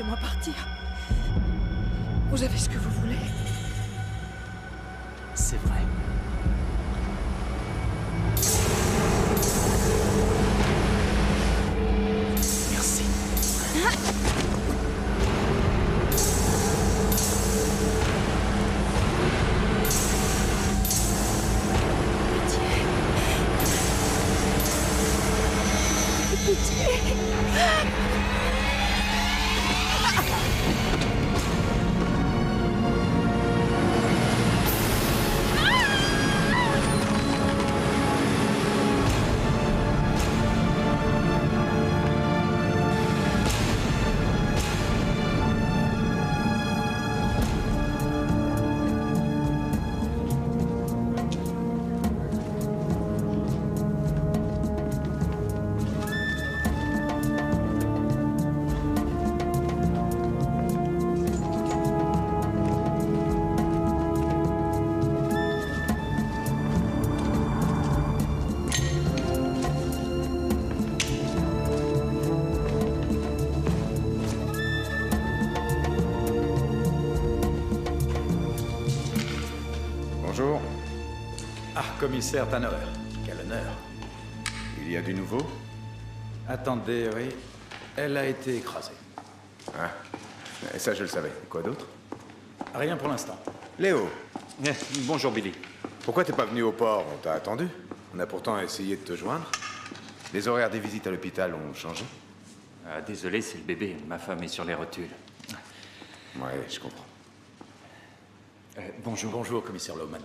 Laissez-moi partir. Vous avez ce que vous voulez. C'est vrai. Merci. Bonjour. Ah, commissaire Tanner, quel honneur. Il y a du nouveau? Attendez, oui. Elle a été écrasée. Ah, et ça je le savais. Quoi d'autre? Rien pour l'instant. Léo, Bonjour Billy. pourquoi t'es pas venu au port? On t'a attendu. On a pourtant essayé de te joindre. Les horaires des visites à l'hôpital ont changé. Ah, désolé, c'est le bébé. Ma femme est sur les rotules. Ouais, je comprends. Bonjour. Bonjour, commissaire Lowman.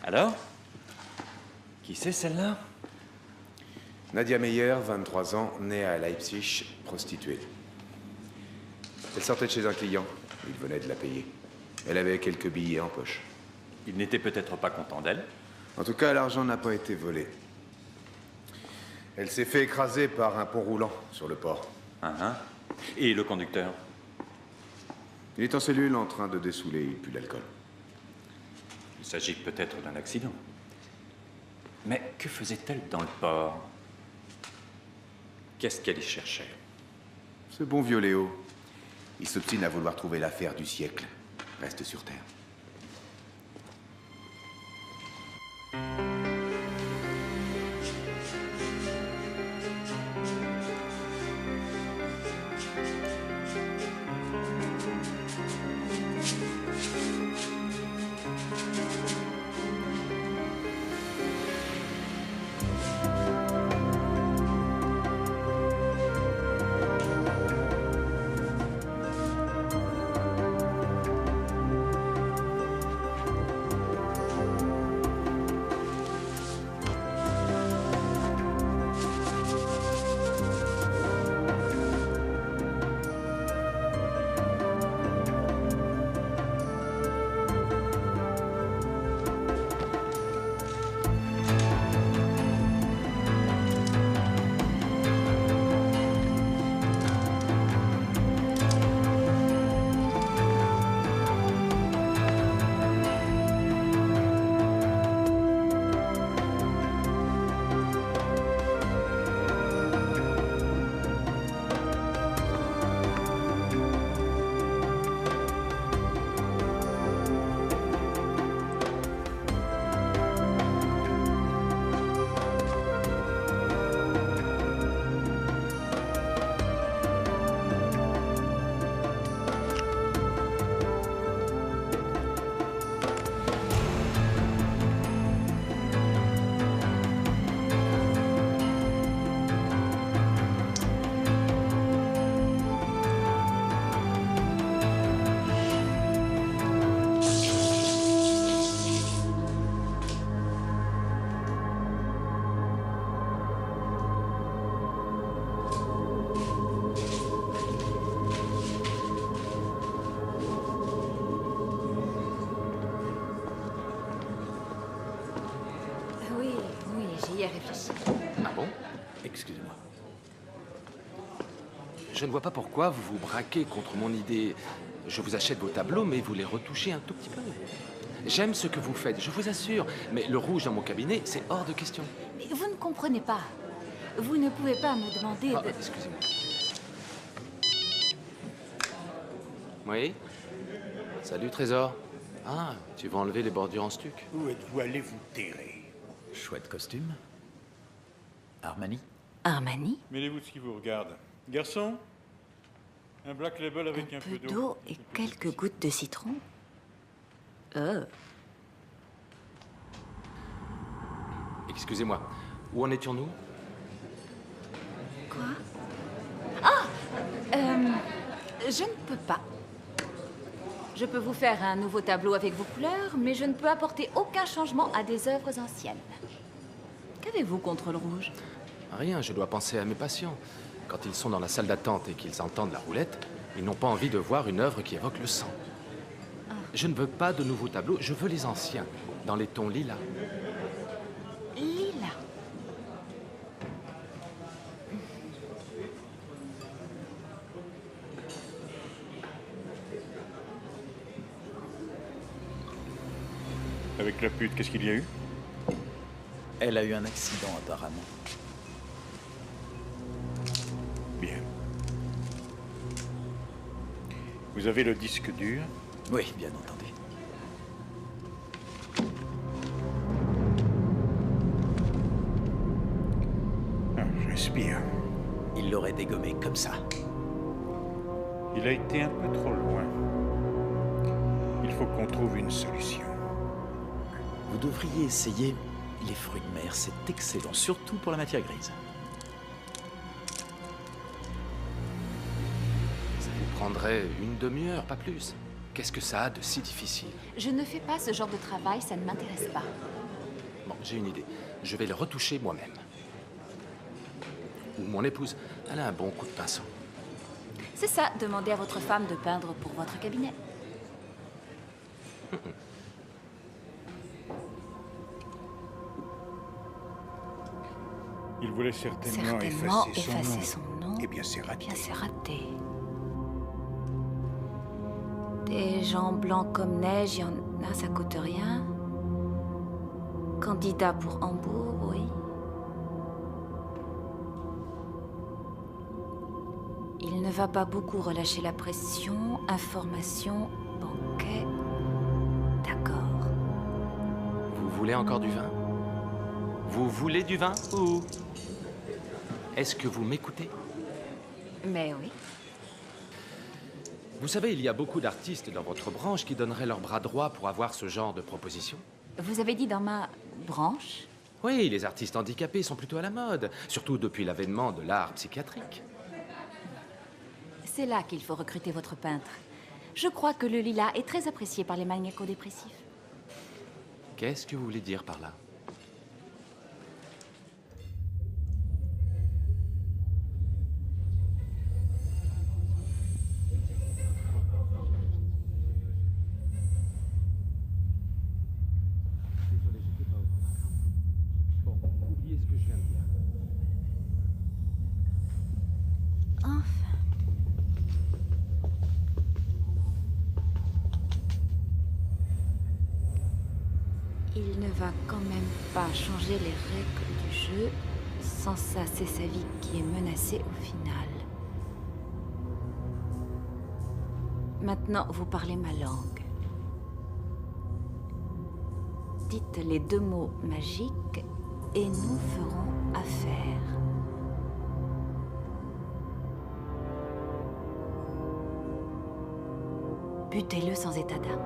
Alors? Qui c'est celle-là? Nadia Meyer, 23 ans, née à Leipzig, prostituée. Elle sortait de chez un client. Il venait de la payer. Elle avait quelques billets en poche. Il n'était peut-être pas content d'elle. En tout cas, l'argent n'a pas été volé. Elle s'est fait écraser par un pont roulant sur le port. Et le conducteur? Il est en cellule en train de dessouler, il pue l'alcool. Il s'agit peut-être d'un accident. Mais que faisait-elle dans le port? Qu'est-ce qu'elle y cherchait? Ce bon vieux Léo, il s'obstine à vouloir trouver l'affaire du siècle. Reste sur Terre. J'y ai réfléchi. Ah bon? Excusez-moi. Je ne vois pas pourquoi vous vous braquez contre mon idée. Je vous achète vos tableaux, mais vous les retouchez un tout petit peu. J'aime ce que vous faites, je vous assure. Mais le rouge dans mon cabinet, c'est hors de question. Mais vous ne comprenez pas. Vous ne pouvez pas me demander Ah, de... excusez-moi. Oui? Salut, Trésor. Ah, tu vas enlever les bordures en stuc? Où êtes-vous allé vous terrer? Chouette costume. Armani. Armani? Mêlez-vous de ce qui vous regarde. Garçon, un Black Label avec un peu d'eau. D'eau et quelques gouttes de citron. Oh. Excusez-moi, où en étions-nous? Quoi? Ah! Je ne peux pas. Je peux vous faire un nouveau tableau avec vos couleurs, mais je ne peux apporter aucun changement à des œuvres anciennes. Qu'avez-vous contre le rouge? Rien, je dois penser à mes patients. Quand ils sont dans la salle d'attente et qu'ils entendent la roulette, ils n'ont pas envie de voir une œuvre qui évoque le sang. Je ne veux pas de nouveaux tableaux, je veux les anciens, dans les tons lilas. Lila. Avec la pute, qu'est-ce qu'il y a eu? Elle a eu un accident apparemment. Bien. Vous avez le disque dur? Oui, bien entendu. Ah, je respire. Il l'aurait dégommé comme ça. Il a été un peu trop loin. Il faut qu'on trouve une solution. Vous devriez essayer les fruits de mer. C'est excellent, surtout pour la matière grise. Ça vous prendrait une demi-heure, pas plus. Qu'est-ce que ça a de si difficile? Je ne fais pas ce genre de travail, ça ne m'intéresse pas. Bon, j'ai une idée. Je vais le retoucher moi-même. Ou mon épouse, elle a un bon coup de pinceau. C'est ça, demandez à votre femme de peindre pour votre cabinet. Il voulait certainement effacer son nom. Eh bien, c'est raté. Bien, c'est raté. Des gens blancs comme neige, il y en a, ça coûte rien. Candidat pour Hambourg, oui. Il ne va pas beaucoup relâcher la pression. Information, banquet. D'accord. Vous voulez encore du vin? Vous voulez du vin ou... Est-ce que vous m'écoutez? Mais oui. Vous savez, il y a beaucoup d'artistes dans votre branche qui donneraient leur bras droit pour avoir ce genre de proposition. Vous avez dit dans ma branche? Oui, les artistes handicapés sont plutôt à la mode, surtout depuis l'avènement de l'art psychiatrique. C'est là qu'il faut recruter votre peintre. Je crois que le lilas est très apprécié par les maniaco-dépressifs. Qu'est-ce que vous voulez dire par là? Bon, oubliez ce que je viens de dire. Enfin. Il ne va quand même pas changer les règles du jeu. Sans ça, c'est sa vie qui est menacée au final. Maintenant, vous parlez ma langue. Dites les 2 mots magiques et nous ferons affaire. Butez-le sans état d'âme.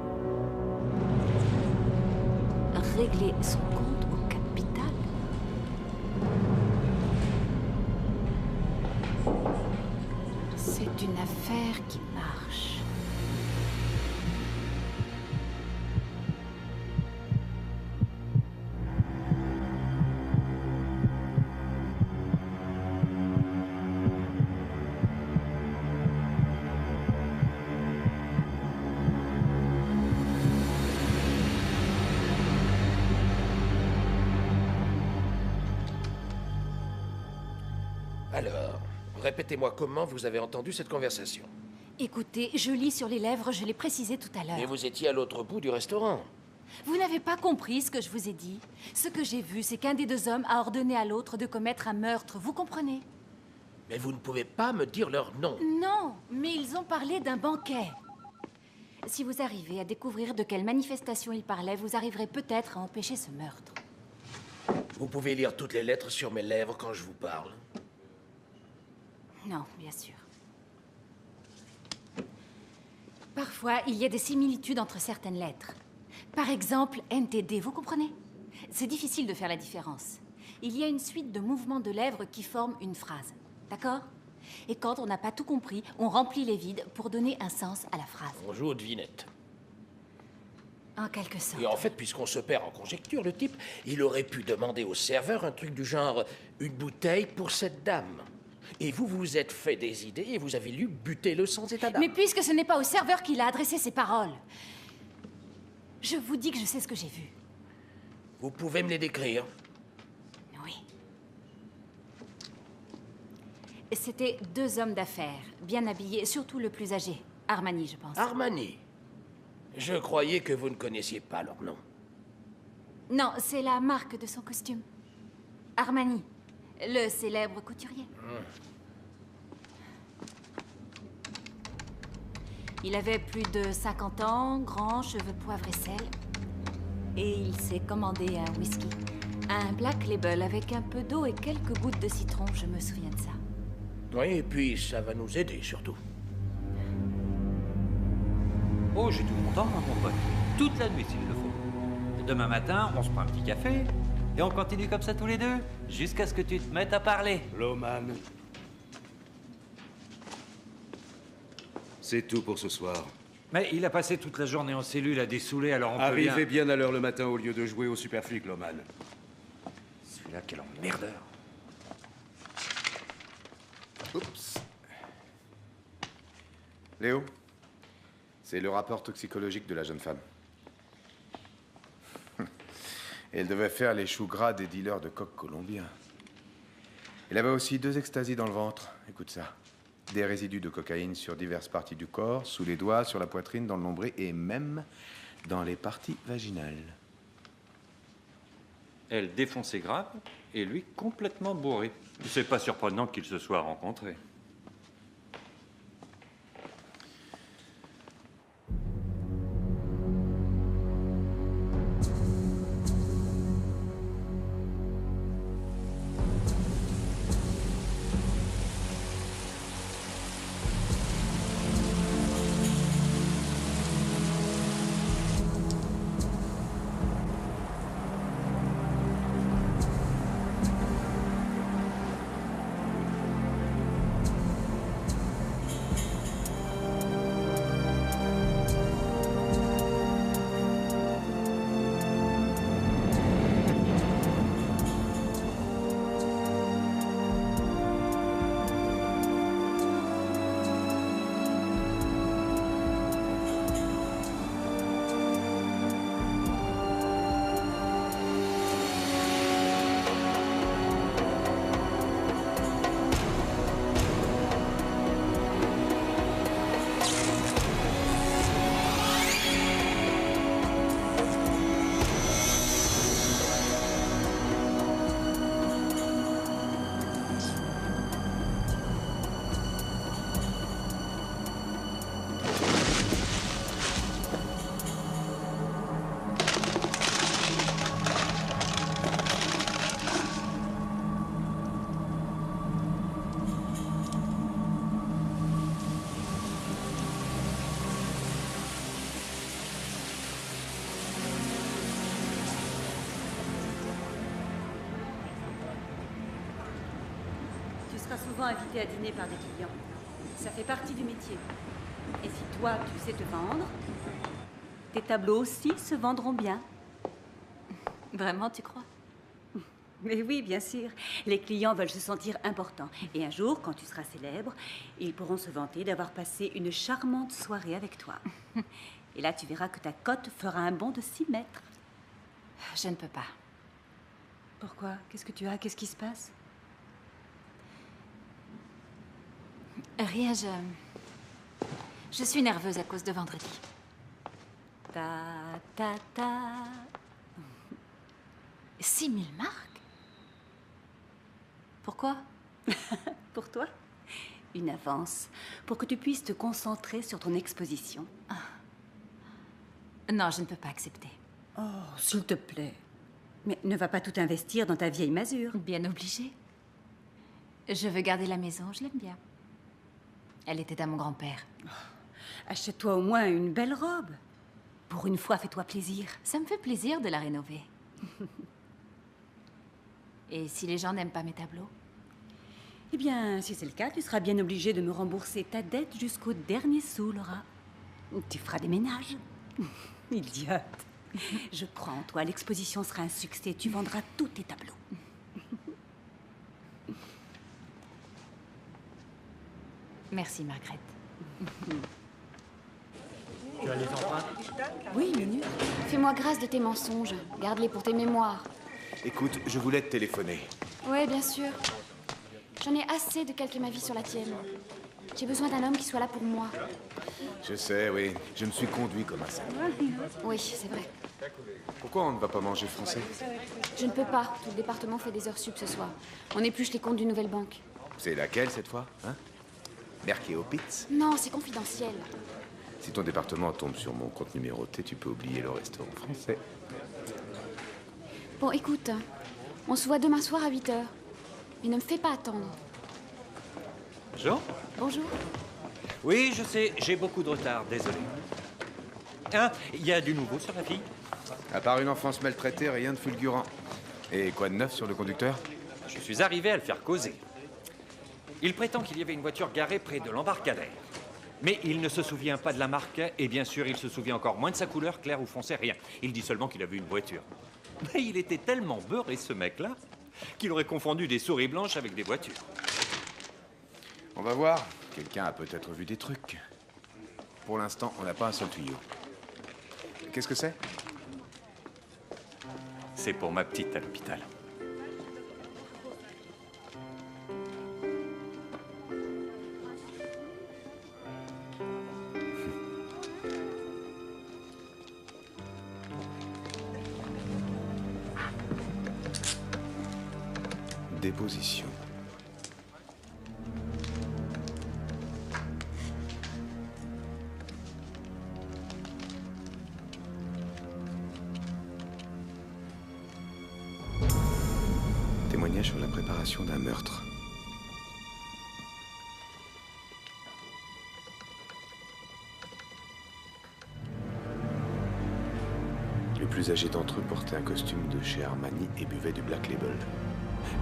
Réglez son compte au capital. C'est une affaire qui marche. Alors, répétez-moi comment vous avez entendu cette conversation. Écoutez, je lis sur les lèvres, je l'ai précisé tout à Et l'heure. vous étiez à l'autre bout du restaurant. Vous n'avez pas compris ce que je vous ai dit. Ce que j'ai vu, c'est qu'un des 2 hommes a ordonné à l'autre de commettre un meurtre. Vous comprenez? Mais vous ne pouvez pas me dire leur nom. Non, mais ils ont parlé d'un banquet. Si vous arrivez à découvrir de quelle manifestation il parlait, vous arriverez peut-être à empêcher ce meurtre. Vous pouvez lire toutes les lettres sur mes lèvres quand je vous parle. Non, bien sûr. Parfois, il y a des similitudes entre certaines lettres. Par exemple, NTD, vous comprenez? C'est difficile de faire la différence. Il y a une suite de mouvements de lèvres qui forment une phrase. D'accord? Et quand on n'a pas tout compris, on remplit les vides pour donner un sens à la phrase. On joue aux devinettes. En quelque sorte. Et en fait, puisqu'on se perd en conjecture, le type, il aurait pu demander au serveur un truc du genre « une bouteille pour cette dame ». Et vous vous êtes fait des idées et vous avez lu « buter-le sans état d'âme ». Mais puisque ce n'est pas au serveur qu'il a adressé ces paroles, je vous dis que je sais ce que j'ai vu. Vous pouvez me les décrire? Oui. C'était deux hommes d'affaires, bien habillés, surtout le plus âgé. Armani, je pense. Armani. Je croyais que vous ne connaissiez pas leur nom. Non, c'est la marque de son costume. Armani, le célèbre couturier. Il avait plus de 50 ans, grand, cheveux poivre et sel. Et il s'est commandé un whisky. Un Black Label avec un peu d'eau et quelques gouttes de citron, je me souviens de ça. Oui, et puis ça va nous aider surtout. Oh, j'ai tout mon temps, hein, mon pote. Toute la nuit, s'il le faut. Demain matin, on se prend un petit café, et on continue comme ça tous les deux, jusqu'à ce que tu te mettes à parler. Loman. C'est tout pour ce soir. Mais il a passé toute la journée en cellule à dessouler, alors on peut bien... Arrivez bien à l'heure le matin au lieu de jouer au Superflic, Loman. Celui-là, quel emmerdeur. Oups. Léo, c'est le rapport toxicologique de la jeune femme. Elle devait faire les choux gras des dealers de coke colombiens. Elle avait aussi 2 extasies dans le ventre. Écoute ça. Des résidus de cocaïne sur diverses parties du corps, sous les doigts, sur la poitrine, dans le nombril et même dans les parties vaginales. Elle défonçait grave, et lui complètement bourré. C'est pas surprenant qu'ils se soient rencontrés. Tu seras souvent invité à dîner par des clients. Ça fait partie du métier. Et si toi, tu sais te vendre, tes tableaux aussi se vendront bien. Vraiment, tu crois? Mais oui, bien sûr. Les clients veulent se sentir importants. Et un jour, quand tu seras célèbre, ils pourront se vanter d'avoir passé une charmante soirée avec toi. Et là, tu verras que ta cote fera un bond de 6 mètres. Je ne peux pas. Pourquoi? Qu'est-ce que tu as? Qu'est-ce qui se passe? Rien, je suis nerveuse à cause de vendredi. Ta, ta, ta. 6 000 marques? Pourquoi? Pour toi, une avance, pour que tu puisses te concentrer sur ton exposition. Non, je ne peux pas accepter. Oh, s'il te plaît. Mais ne va pas tout investir dans ta vieille masure. Bien obligée. Je veux garder la maison, je l'aime bien. Elle était à mon grand-père. Achète-toi au moins une belle robe. Pour une fois, fais-toi plaisir. Ça me fait plaisir de la rénover. Et si les gens n'aiment pas mes tableaux? Eh bien, si c'est le cas, tu seras bien obligé de me rembourser ta dette jusqu'au dernier sou, Laura. Tu feras des ménages. Idiote. Je crois en toi, l'exposition sera un succès. Tu vendras tous tes tableaux. Merci, Margaret. Tu as les empreintes? Oui, minute. Fais-moi grâce de tes mensonges. Garde-les pour tes mémoires. Écoute, je voulais te téléphoner. Oui, bien sûr. J'en ai assez de calquer ma vie sur la tienne. J'ai besoin d'un homme qui soit là pour moi. Je sais, oui. Je me suis conduit comme un salaud. Oui, c'est vrai. Pourquoi on ne va pas manger français? Je ne peux pas. Tout le département fait des heures sup ce soir. On épluche les comptes d'une nouvelle banque. C'est laquelle cette fois, hein? Merkeo Pitts? Non, c'est confidentiel. Si ton département tombe sur mon compte numéroté, tu peux oublier le restaurant français. Bon, écoute, on se voit demain soir à 8 h. Mais ne me fais pas attendre. Bonjour. Bonjour. Oui, je sais, j'ai beaucoup de retard, désolé. Ah, il y a du nouveau sur la fille? À part une enfance maltraitée, rien de fulgurant. Et quoi de neuf sur le conducteur? Je suis arrivé à le faire causer. Il prétend qu'il y avait une voiture garée près de l'embarcadère. Mais il ne se souvient pas de la marque, et bien sûr, il se souvient encore moins de sa couleur, claire ou foncée, rien. Il dit seulement qu'il a vu une voiture. Mais il était tellement beurré, ce mec-là, qu'il aurait confondu des souris blanches avec des voitures. On va voir. Quelqu'un a peut-être vu des trucs. Pour l'instant, on n'a pas un seul tuyau. Qu'est-ce que c'est? C'est pour ma petite à l'hôpital. Déposition. Témoignage sur la préparation d'un meurtre. Le plus âgé d'entre eux portait un costume de chez Armani et buvait du Black Label.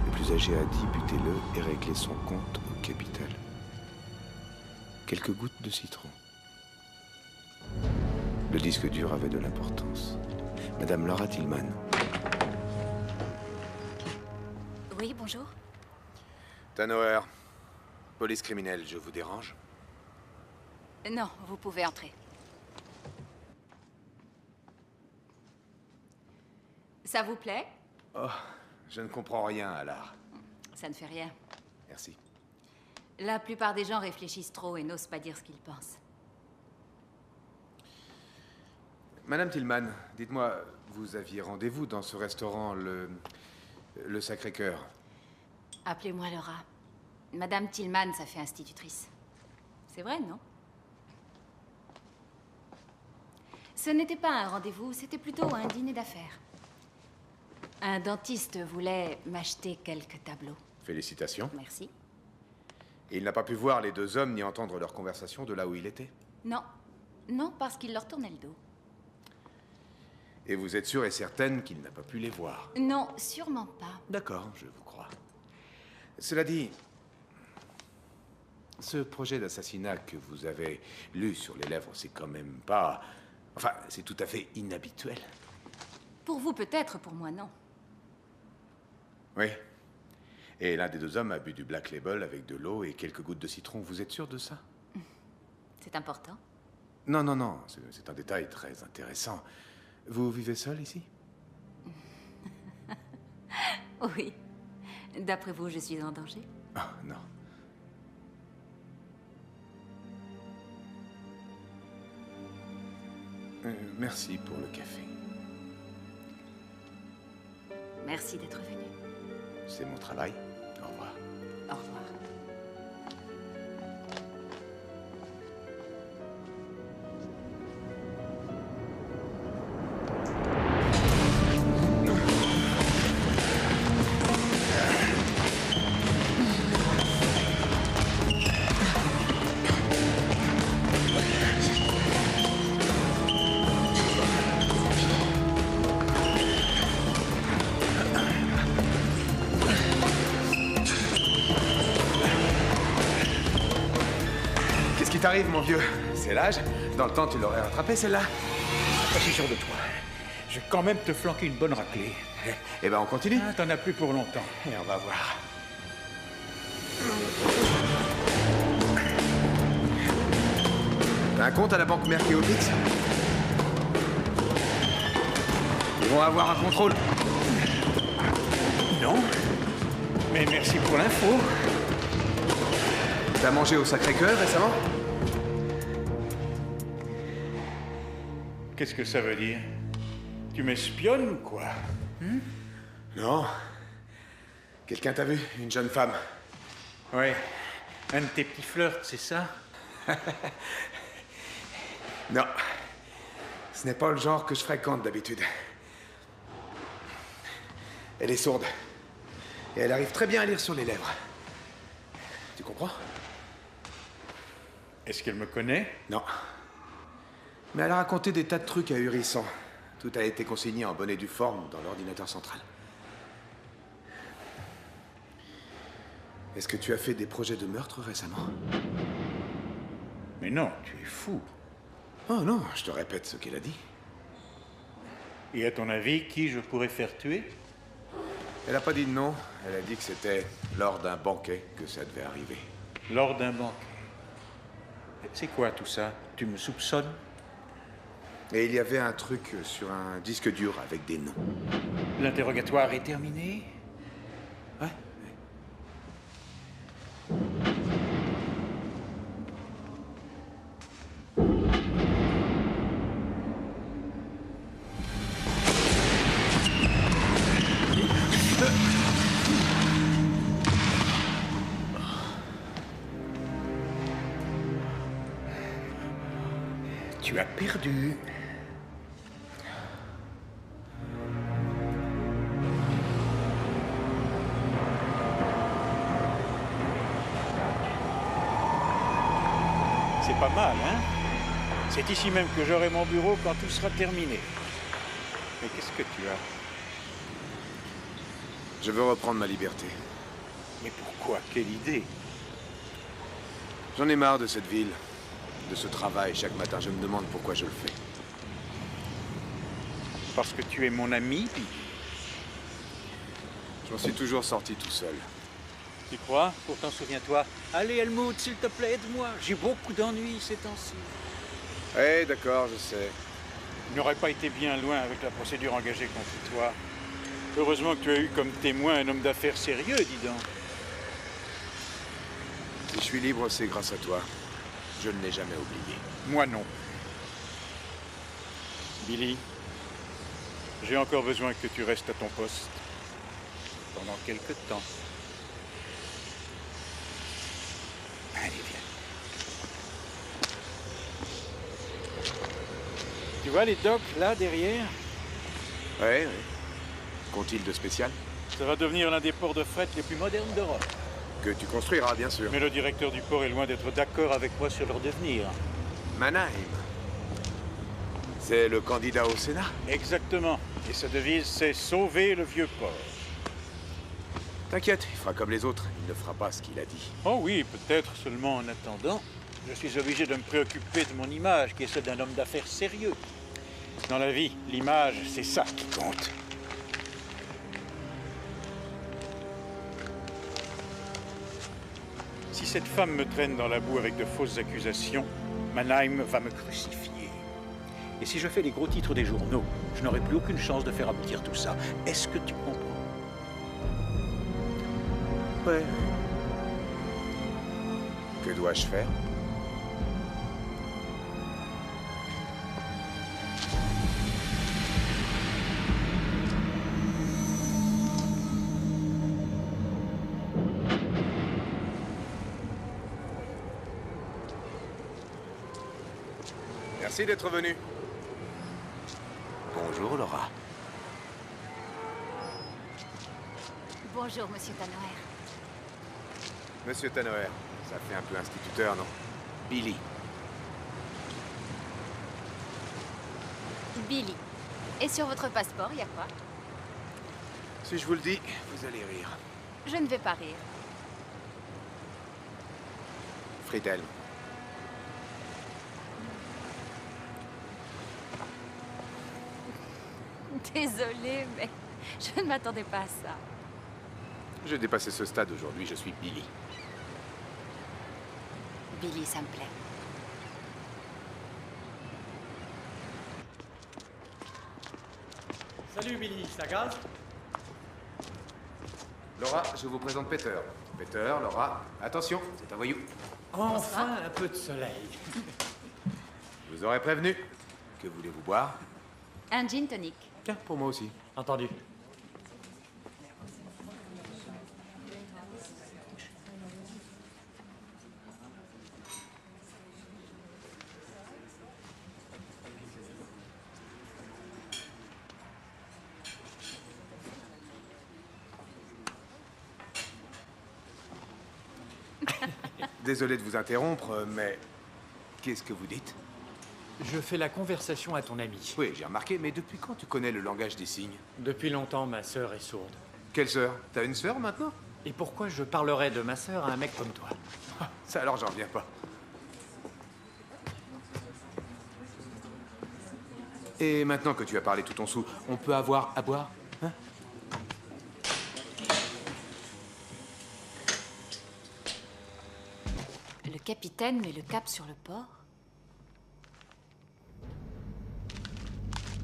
Le plus âgé a dit butez-le et réglez son compte au capital. Quelques gouttes de citron. Le disque dur avait de l'importance. Madame Laura Tillman. Oui, bonjour. Tanoer, police criminelle, je vous dérange? Non, vous pouvez entrer. Ça vous plaît? Oh, je ne comprends rien à l'art. Ça ne fait rien. Merci. La plupart des gens réfléchissent trop et n'osent pas dire ce qu'ils pensent. Madame Tillman, dites-moi, vous aviez rendez-vous dans ce restaurant, le Sacré-Cœur? Appelez-moi Laura. Madame Tillman, ça fait institutrice. C'est vrai, non? Ce n'était pas un rendez-vous, c'était plutôt un dîner d'affaires. Un dentiste voulait m'acheter quelques tableaux. Félicitations. Merci. Et il n'a pas pu voir les deux hommes ni entendre leur conversation de là où il était? Non. Non, parce qu'il leur tournait le dos. Et vous êtes sûre et certaine qu'il n'a pas pu les voir? Non, sûrement pas. D'accord, je vous crois. Cela dit, ce projet d'assassinat que vous avez lu sur les lèvres, c'est quand même pas... Enfin, c'est tout à fait inhabituel. Pour vous peut-être, pour moi non. Oui. Et l'un des deux hommes a bu du Black Label avec de l'eau et quelques gouttes de citron. Vous êtes sûr de ça? C'est important? Non, non, non. C'est un détail très intéressant. Vous vivez seul ici? Oui. D'après vous, je suis en danger? Ah, non. Merci pour le café. Merci d'être venu. C'est mon travail. Au revoir. Au revoir. qu'arrive, mon vieux. C'est l'âge. Dans le temps, tu l'aurais rattrapé, celle-là. Pas si sûr de toi. Je vais quand même te flanquer une bonne raclée. Eh ben, on continue. Ah, t'en as plus pour longtemps. Et on va voir. T'as un compte à la banque Merkeopix? Ils vont avoir un contrôle. Non. Mais merci pour l'info. T'as mangé au Sacré-Cœur récemment? Qu'est-ce que ça veut dire? Tu m'espionnes ou quoi? Non. Quelqu'un t'a vu? Une jeune femme? Ouais. Un de tes petits flirts, c'est ça? Non. Ce n'est pas le genre que je fréquente d'habitude. Elle est sourde. Et elle arrive très bien à lire sur les lèvres. Tu comprends? Est-ce qu'elle me connaît? Non. Mais elle a raconté des tas de trucs ahurissants. Tout a été consigné en bonne et due forme dans l'ordinateur central. Est-ce que tu as fait des projets de meurtre récemment? Mais non, tu es fou. Oh non, je te répète ce qu'elle a dit. Et à ton avis, qui je pourrais faire tuer? Elle n'a pas dit de nom. Elle a dit que c'était lors d'un banquet que ça devait arriver. Lors d'un banquet. C'est quoi tout ça? Tu me soupçonnes? Et il y avait un truc sur un disque dur avec des noms. L'interrogatoire est terminé? Ouais. Tu as perdu. C'est pas mal, hein? C'est ici même que j'aurai mon bureau quand tout sera terminé. Mais qu'est-ce que tu as? Je veux reprendre ma liberté. Mais pourquoi? Quelle idée? J'en ai marre de cette ville, de ce travail. Chaque matin, je me demande pourquoi je le fais. Parce que tu es mon ami, Billy. J'en suis toujours sorti tout seul. Tu crois? Pourtant, souviens-toi. Allez, Helmut, s'il te plaît, aide-moi. J'ai beaucoup d'ennuis ces temps-ci. Eh, d'accord, je sais. Il n'aurait pas été bien loin avec la procédure engagée contre toi. Heureusement que tu as eu comme témoin un homme d'affaires sérieux, dis donc. Si je suis libre, c'est grâce à toi. Je ne l'ai jamais oublié. Moi non. Billy, j'ai encore besoin que tu restes à ton poste. Pendant quelque temps. Allez, viens. Tu vois les docks, là, derrière? Ouais. Qu'ont-ils de spécial? Ça va devenir l'un des ports de fret les plus modernes d'Europe. Que tu construiras, bien sûr. Mais le directeur du port est loin d'être d'accord avec moi sur leur devenir. Mannheim. C'est le candidat au Sénat? Exactement. Et sa devise, c'est « Sauver le vieux port ». T'inquiète, il fera comme les autres. Il ne fera pas ce qu'il a dit. Oh oui, peut-être seulement en attendant. Je suis obligé de me préoccuper de mon image, qui est celle d'un homme d'affaires sérieux. Dans la vie, l'image, c'est ça qui compte. Si cette femme me traîne dans la boue avec de fausses accusations, Mannheim va me crucifier. Et si je fais les gros titres des journaux, je n'aurai plus aucune chance de faire aboutir tout ça. Est-ce que tu comprends? Ouais. Que dois-je faire? Merci d'être venu. Bonjour, Laura. Bonjour, Monsieur Tanoer. Monsieur Tanoer, ça fait un peu instituteur, non? Billy. Billy. Et sur votre passeport, il y a quoi? Si je vous le dis, vous allez rire. Je ne vais pas rire. Friedhelm. Désolée, mais je ne m'attendais pas à ça. J'ai dépassé ce stade aujourd'hui, je suis Billy. Billy, ça me plaît. Salut Billy, ça gaz? Laura, je vous présente Peter. Peter, Laura, attention, c'est un voyou. Enfin un peu de soleil. Je vous aurais prévenu. Que voulez-vous boire? Un gin tonic. Tiens, pour moi aussi. Entendu. Désolé de vous interrompre, mais qu'est-ce que vous dites? Je fais la conversation à ton ami. Oui, j'ai remarqué, mais depuis quand tu connais le langage des signes? Depuis longtemps, ma sœur est sourde. Quelle sœur? T'as une sœur maintenant? Et pourquoi je parlerais de ma sœur à un mec comme toi? Ça alors, j'en reviens pas. Et maintenant que tu as parlé tout ton sou, on peut avoir à boire? Hein? Le capitaine met le cap sur le port.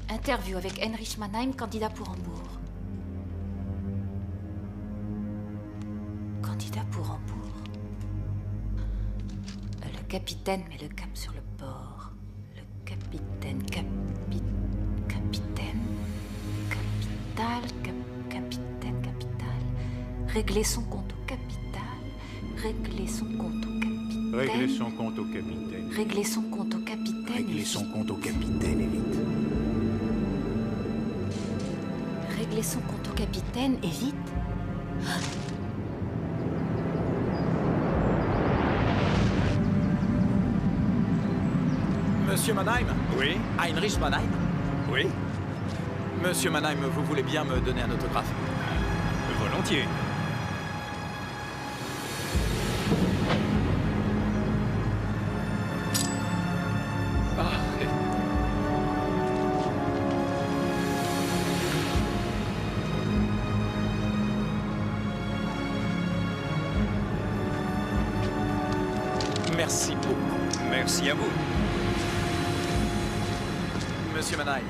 Interview avec Heinrich Mannheim, candidat pour Hambourg. Candidat pour Hambourg. Le capitaine met le cap sur le port. Le capitaine, capitaine, capital. Régler son compte au capital. Régler son compte au capitaine. Régler son compte au capitaine. Régler son compte au capitaine. Régler son compte au capitaine, et vite. Régler son compte au capitaine et vite. Monsieur Mannheim? Oui? Heinrich Mannheim? Oui? Monsieur Mannheim, vous voulez bien me donner un autographe? Volontiers. Merci beaucoup. Merci à vous. Monsieur Mannheim,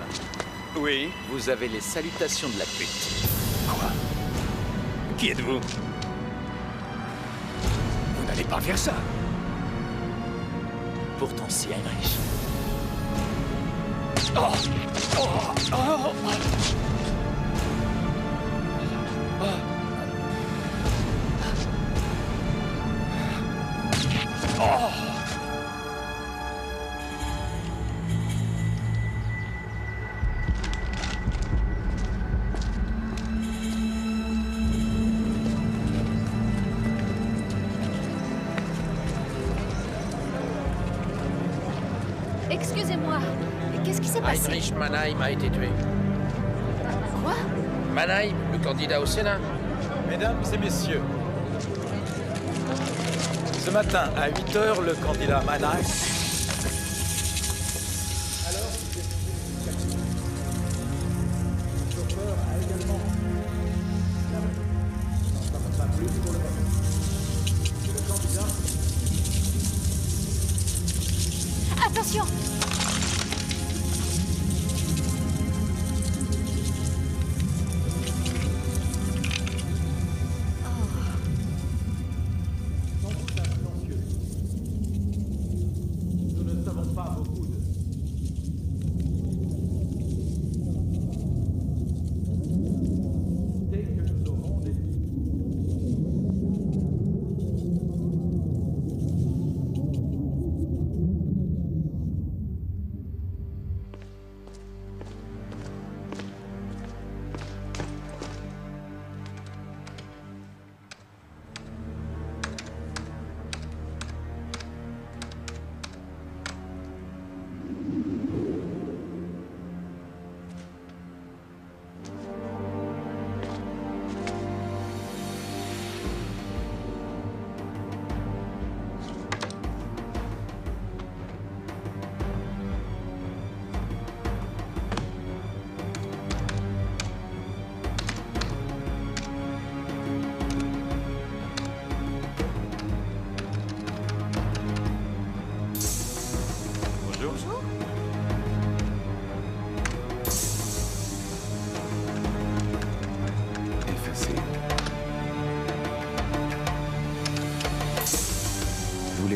Oui? vous avez les salutations de la pute. Quoi? Qui êtes-vous? Vous n'allez pas faire ça. Pourtant si, Heinrich. Excusez-moi, mais qu'est-ce qui s'est passé? Heinrich Mannheim a été tué. Quoi? Mannheim, le candidat au Sénat. Mesdames et messieurs, ce matin à 8 h, le candidat Mannheim... Attention! Nous ne savons pas beaucoup de... Dès que nous aurons des...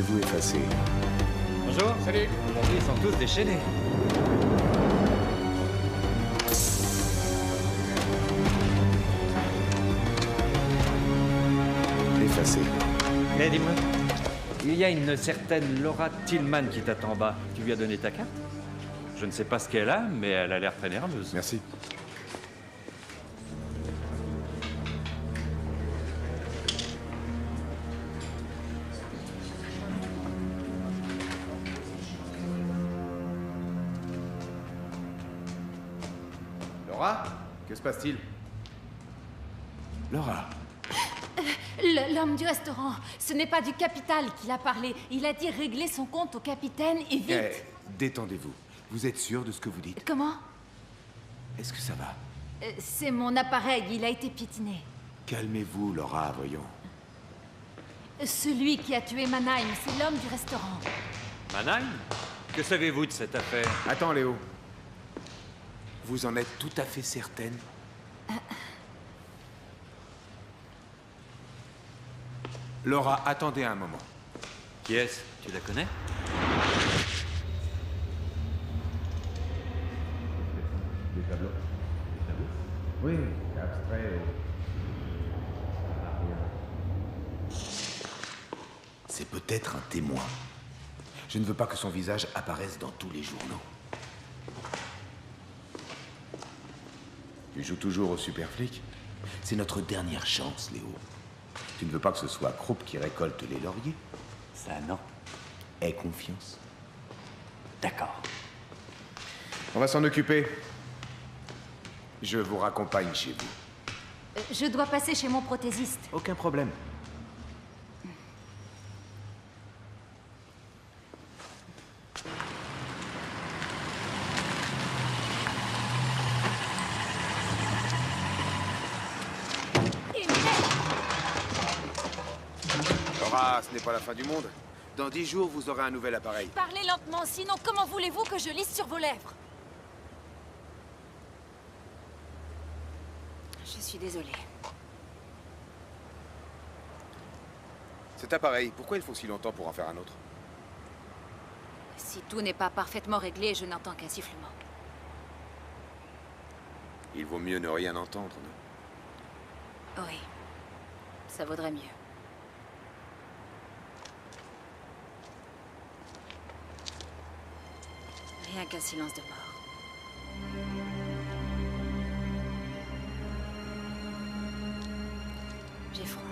Pouvez-vous effacer? Bonjour. Salut. Aujourd'hui, ils sont tous déchaînés. Effacer. Mais dis-moi, il y a une certaine Laura Tillman qui t'attend en bas. Tu lui as donné ta carte? Je ne sais pas ce qu'elle a, mais elle a l'air très nerveuse. Merci. Laura, que se passe-t-il? Laura. L'homme du restaurant, ce n'est pas du capital qu'il a parlé. Il a dit régler son compte au capitaine et vite. Détendez-vous. Vous êtes sûr de ce que vous dites? Comment? Est-ce que ça va? C'est mon appareil, il a été piétiné. Calmez-vous, Laura, voyons. Celui qui a tué Mannheim, c'est l'homme du restaurant. Mannheim? Que savez-vous de cette affaire? Attends, Léo. Vous en êtes tout à fait certaine? Laura, attendez un moment. Qui est-ce? Tu la connais? Des tableaux. Oui, abstrait. C'est peut-être un témoin. Je ne veux pas que son visage apparaisse dans tous les journaux. Tu joues toujours au super flic? C'est notre dernière chance, Léo. Tu ne veux pas que ce soit Krupp qui récolte les lauriers? Ça, non. Aie confiance. D'accord. On va s'en occuper. Je vous raccompagne chez vous. Je dois passer chez mon prothésiste. Aucun problème. Laura, ce n'est pas la fin du monde. Dans 10 jours, vous aurez un nouvel appareil. Parlez lentement, sinon comment voulez-vous que je lise sur vos lèvres? Je suis désolée. Cet appareil, pourquoi il faut si longtemps pour en faire un autre? Si tout n'est pas parfaitement réglé, je n'entends qu'un sifflement. Il vaut mieux ne rien entendre, non? Oui, ça vaudrait mieux. Rien qu'un silence de mort. J'ai froid.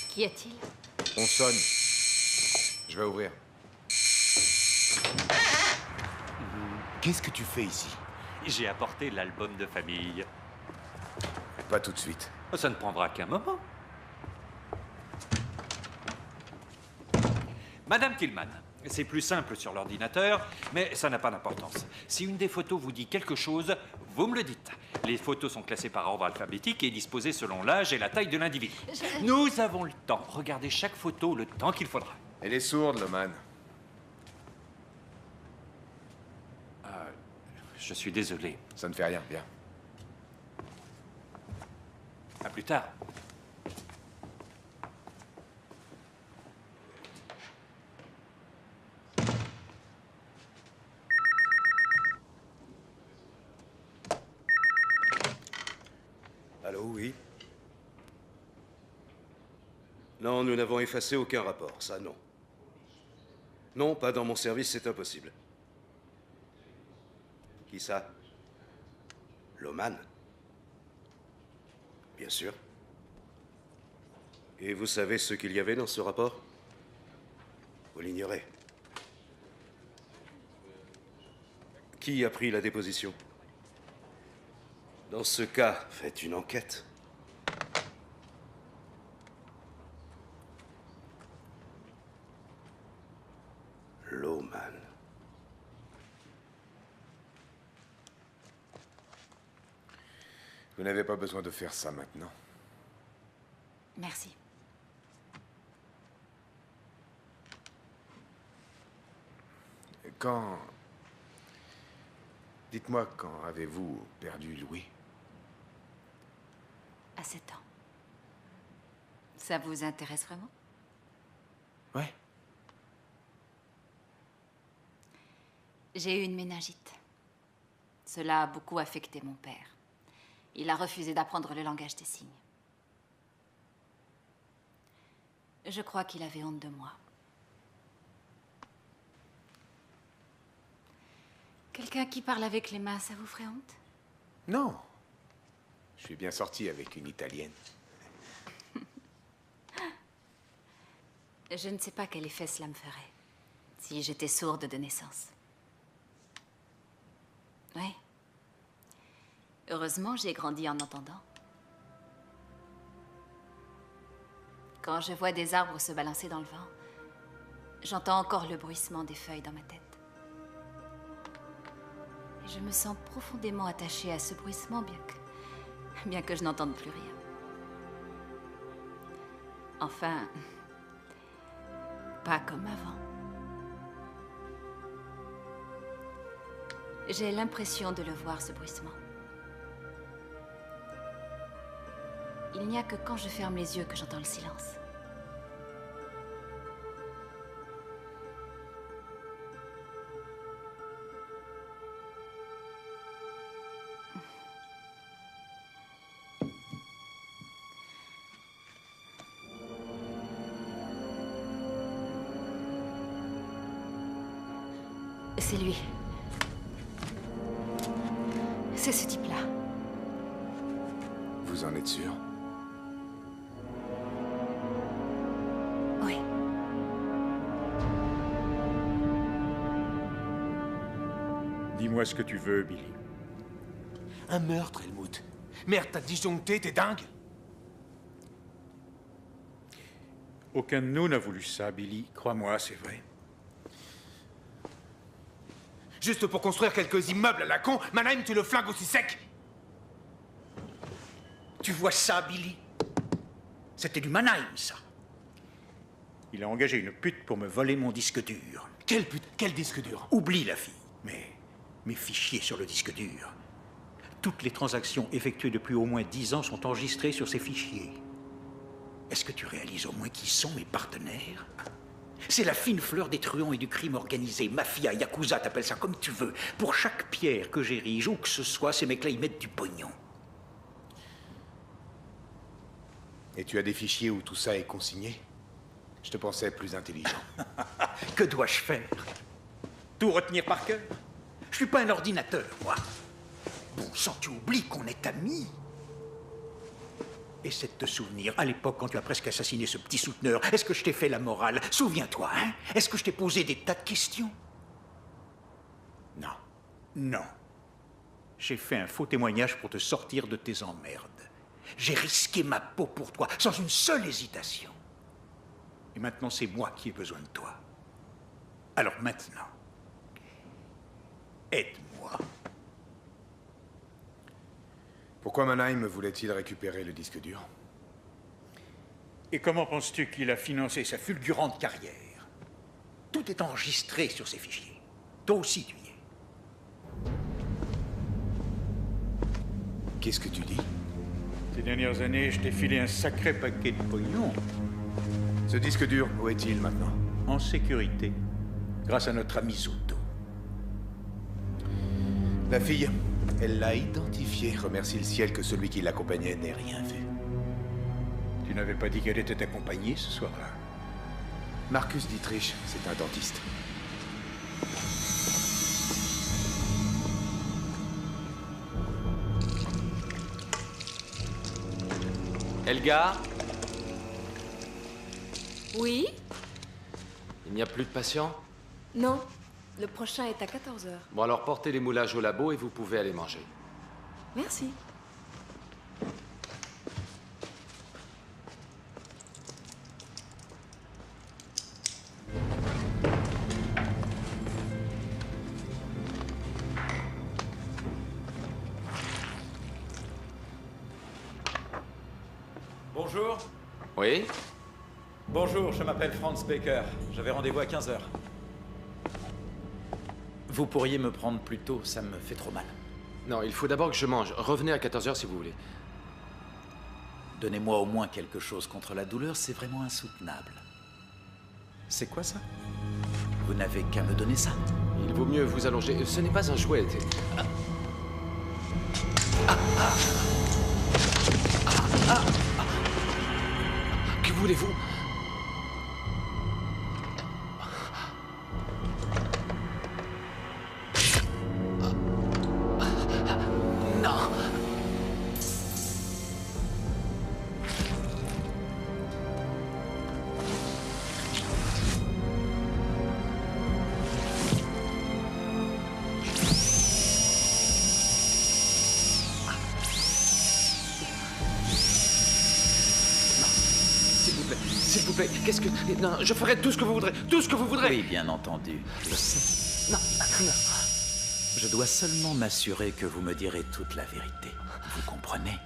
Qu'y a-t-il? On sonne. Je vais ouvrir. Qu'est-ce que tu fais ici? J'ai apporté l'album de famille. Pas tout de suite. Ça ne prendra qu'un moment. Madame Tillman, c'est plus simple sur l'ordinateur, mais ça n'a pas d'importance. Si une des photos vous dit quelque chose, vous me le dites. Les photos sont classées par ordre alphabétique et disposées selon l'âge et la taille de l'individu. Nous avons le temps. Regardez chaque photo le temps qu'il faudra. Elle est sourde, Loman. Je suis désolé. Ça ne fait rien, bien. À plus tard. Allô, oui? Non, nous n'avons effacé aucun rapport, ça non. Non, pas dans mon service, c'est impossible. Qui ça? Loman? Bien sûr. Et vous savez ce qu'il y avait dans ce rapport? Vous l'ignorez. Qui a pris la déposition? Dans ce cas, faites une enquête. Loman. Vous n'avez pas besoin de faire ça maintenant. Merci. Quand... Dites-moi, quand avez-vous perdu Louis? À 7 ans. Ça vous intéresse vraiment? Ouais. J'ai eu une méningite. Cela a beaucoup affecté mon père. Il a refusé d'apprendre le langage des signes. Je crois qu'il avait honte de moi. Quelqu'un qui parle avec les mains, ça vous ferait honte? Non. Je suis bien sorti avec une Italienne. Je ne sais pas quel effet cela me ferait si j'étais sourde de naissance. Oui. Heureusement, j'ai grandi en entendant. Quand je vois des arbres se balancer dans le vent, j'entends encore le bruissement des feuilles dans ma tête. Et je me sens profondément attachée à ce bruissement, bien que je n'entende plus rien. Enfin, pas comme avant. J'ai l'impression de le voir, ce bruissement. Il n'y a que quand je ferme les yeux que j'entends le silence. C'est lui. C'est ce type-là. Vous en êtes sûr? Oui. Dis-moi ce que tu veux, Billy. Un meurtre, Helmut. Merde, t'as disjoncté, t'es dingue? Aucun de nous n'a voulu ça, Billy. Crois-moi, c'est vrai. Juste pour construire quelques immeubles à la con, Mannheim, tu le flingues aussi sec. Tu vois ça, Billy? C'était du Mannheim, ça. Il a engagé une pute pour me voler mon disque dur. Quelle pute? Quel disque dur? Oublie la fille. Mais mes fichiers sur le disque dur. Toutes les transactions effectuées depuis au moins 10 ans sont enregistrées sur ces fichiers. Est-ce que tu réalises au moins qui sont mes partenaires? C'est la fine fleur des truands et du crime organisé. Mafia, yakuza, t'appelles ça comme tu veux. Pour chaque pierre que j'érige, où que ce soit, ces mecs-là, ils mettent du pognon. Et tu as des fichiers où tout ça est consigné? Je te pensais plus intelligent. Que dois-je faire? Tout retenir par cœur? Je suis pas un ordinateur, moi. Bon sang, tu oublies qu'on est amis. Essaie de te souvenir, à l'époque, quand tu as presque assassiné ce petit souteneur, est-ce que je t'ai fait la morale? Souviens-toi, hein? Est-ce que je t'ai posé des tas de questions? Non. Non. J'ai fait un faux témoignage pour te sortir de tes emmerdes. J'ai risqué ma peau pour toi, sans une seule hésitation. Et maintenant, c'est moi qui ai besoin de toi. Alors maintenant, aide-moi. Pourquoi Mannheim voulait-il récupérer le disque dur? Et comment penses-tu qu'il a financé sa fulgurante carrière? Tout est enregistré sur ces fichiers. Toi aussi, tu y es. Qu'est-ce que tu dis? Ces dernières années, je t'ai filé un sacré paquet de pognon. Ce disque dur, où est-il maintenant? En sécurité, grâce à notre ami Zuto. La fille, elle l'a identifié. Remercie le ciel que celui qui l'accompagnait n'ait rien vu. Tu n'avais pas dit qu'elle était accompagnée ce soir-là? Marcus Dietrich, c'est un dentiste. Helga? Oui? Il n'y a plus de patients? Non. Le prochain est à 14 h. Bon, alors portez les moulages au labo et vous pouvez aller manger. Merci. Bonjour. Oui? Bonjour, je m'appelle Franz Baker. J'avais rendez-vous à 15 h. Vous pourriez me prendre plus tôt, ça me fait trop mal. Non, il faut d'abord que je mange. Revenez à 14h si vous voulez. Donnez-moi au moins quelque chose contre la douleur, c'est vraiment insoutenable. C'est quoi ça? Vous n'avez qu'à me donner ça. Il vaut mieux vous allonger. Ce n'est pas un jouet. Que voulez-vous? Non. S'il vous plaît, qu'est-ce que... Non, je ferai tout ce que vous voudrez, tout ce que vous voudrez. Oui, bien entendu, je sais. Non, non. Je dois seulement m'assurer que vous me direz toute la vérité. Vous comprenez?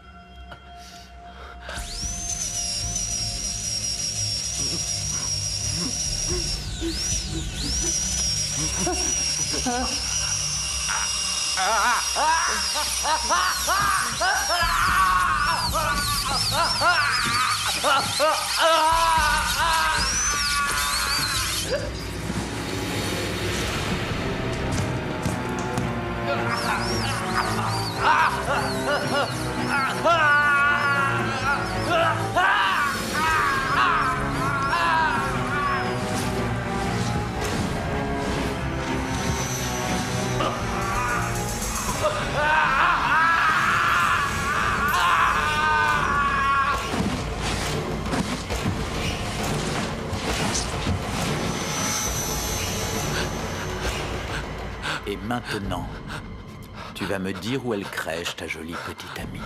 Et maintenant, tu vas me dire où elle crèche, ta jolie petite amie.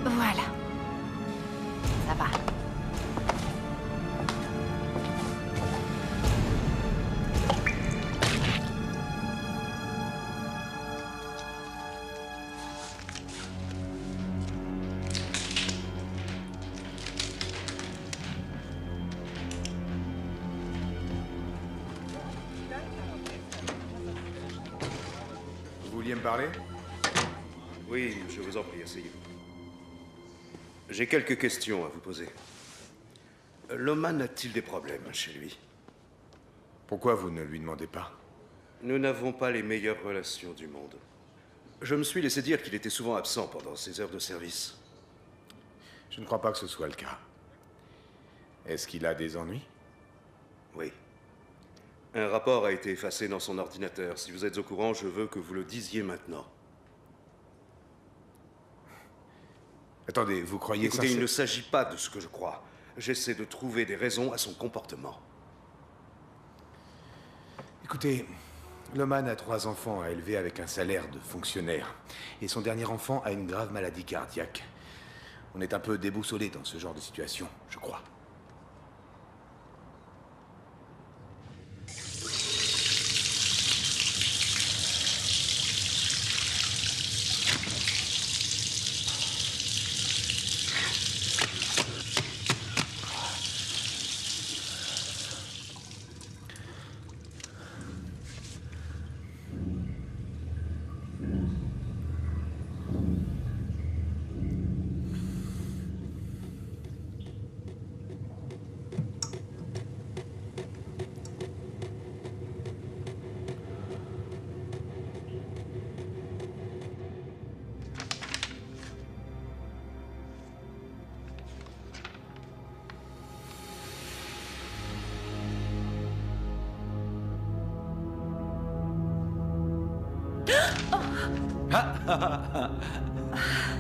Voilà. Ça va. Vous vouliez me parler? Oui, je vous en prie, asseyez-vous. J'ai quelques questions à vous poser. Loman a-t-il des problèmes chez lui? Pourquoi vous ne lui demandez pas? Nous n'avons pas les meilleures relations du monde. Je me suis laissé dire qu'il était souvent absent pendant ses heures de service. Je ne crois pas que ce soit le cas. Est-ce qu'il a des ennuis? Oui. Un rapport a été effacé dans son ordinateur. Si vous êtes au courant, je veux que vous le disiez maintenant. Attendez, vous croyez Écoutez, ça? il ne s'agit pas de ce que je crois. J'essaie de trouver des raisons à son comportement. Écoutez, Loman a 3 enfants à élever avec un salaire de fonctionnaire. Et son dernier enfant a une grave maladie cardiaque. On est un peu déboussolé dans ce genre de situation, je crois.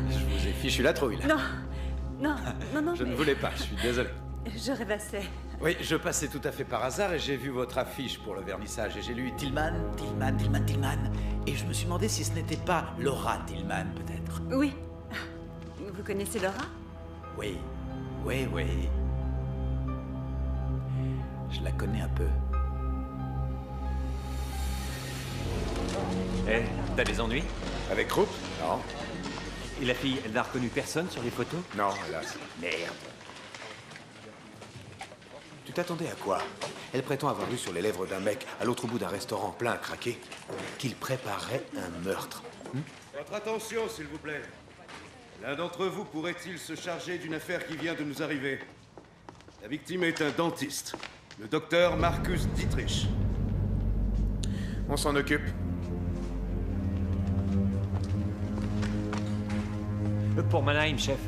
Je vous ai fichu la trouille, là. Non, non, non, non. Je ne voulais pas, je suis désolé. Je rêvassais. Oui, je passais tout à fait par hasard et j'ai vu votre affiche pour le vernissage et j'ai lu Tillman, Tillman, Tillman, Tillman. Et je me suis demandé si ce n'était pas Laura Tillman, peut-être. Oui. Vous connaissez Laura? Oui, oui, oui. Je la connais un peu. Eh, t'as des ennuis? Avec Krupp? Non. Et la fille, elle n'a reconnu personne sur les photos? Non, hélas. Merde. Tu t'attendais à quoi? Elle prétend avoir vu sur les lèvres d'un mec, à l'autre bout d'un restaurant plein à craquer, qu'il préparait un meurtre. Votre attention, s'il vous plaît. L'un d'entre vous pourrait-il se charger d'une affaire qui vient de nous arriver? La victime est un dentiste, le docteur Marcus Dietrich. On s'en occupe. Pour Mannheim, chef,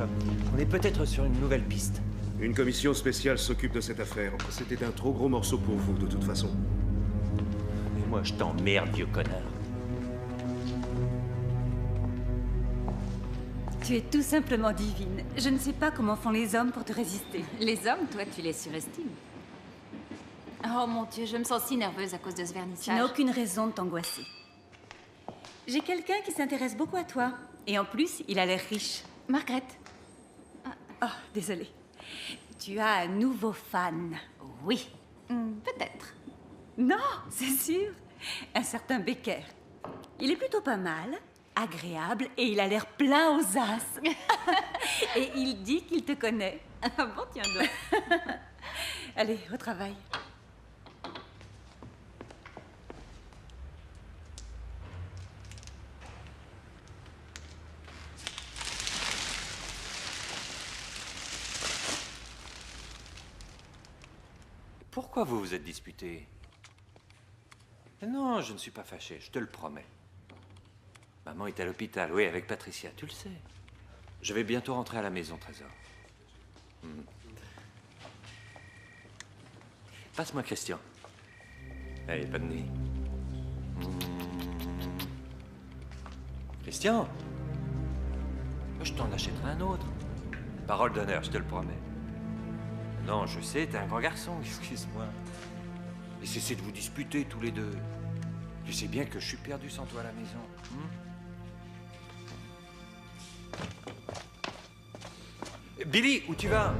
on est peut-être sur une nouvelle piste. Une commission spéciale s'occupe de cette affaire. C'était un trop gros morceau pour vous, de toute façon. Et moi, je t'emmerde, vieux connard. Tu es tout simplement divine. Je ne sais pas comment font les hommes pour te résister. Les hommes, toi, tu les surestimes. Oh mon Dieu, je me sens si nerveuse à cause de ce Tu vernissage. n'as aucune raison de t'angoisser. J'ai quelqu'un qui s'intéresse beaucoup à toi. Et en plus, il a l'air riche. Margaret. Oh, désolée. Tu as un nouveau fan. Oui, peut-être. Non, c'est sûr. Un certain Becker. Il est plutôt pas mal, agréable, et il a l'air plein aux as. Et il dit qu'il te connaît. Ah bon, tiens donc. Allez, au travail. Pourquoi vous vous êtes disputés? Non, je ne suis pas fâché, je te le promets. Maman est à l'hôpital, oui, avec Patricia, tu le sais. Je vais bientôt rentrer à la maison, Trésor. Passe-moi Christian. Allez, pas de nez. Christian, je t'en achèterai un autre. Parole d'honneur, je te le promets. Non, je sais, t'es un grand garçon, excuse-moi. Et cessez de vous disputer tous les deux. Tu sais bien que je suis perdu sans toi à la maison. Billy, où tu vas?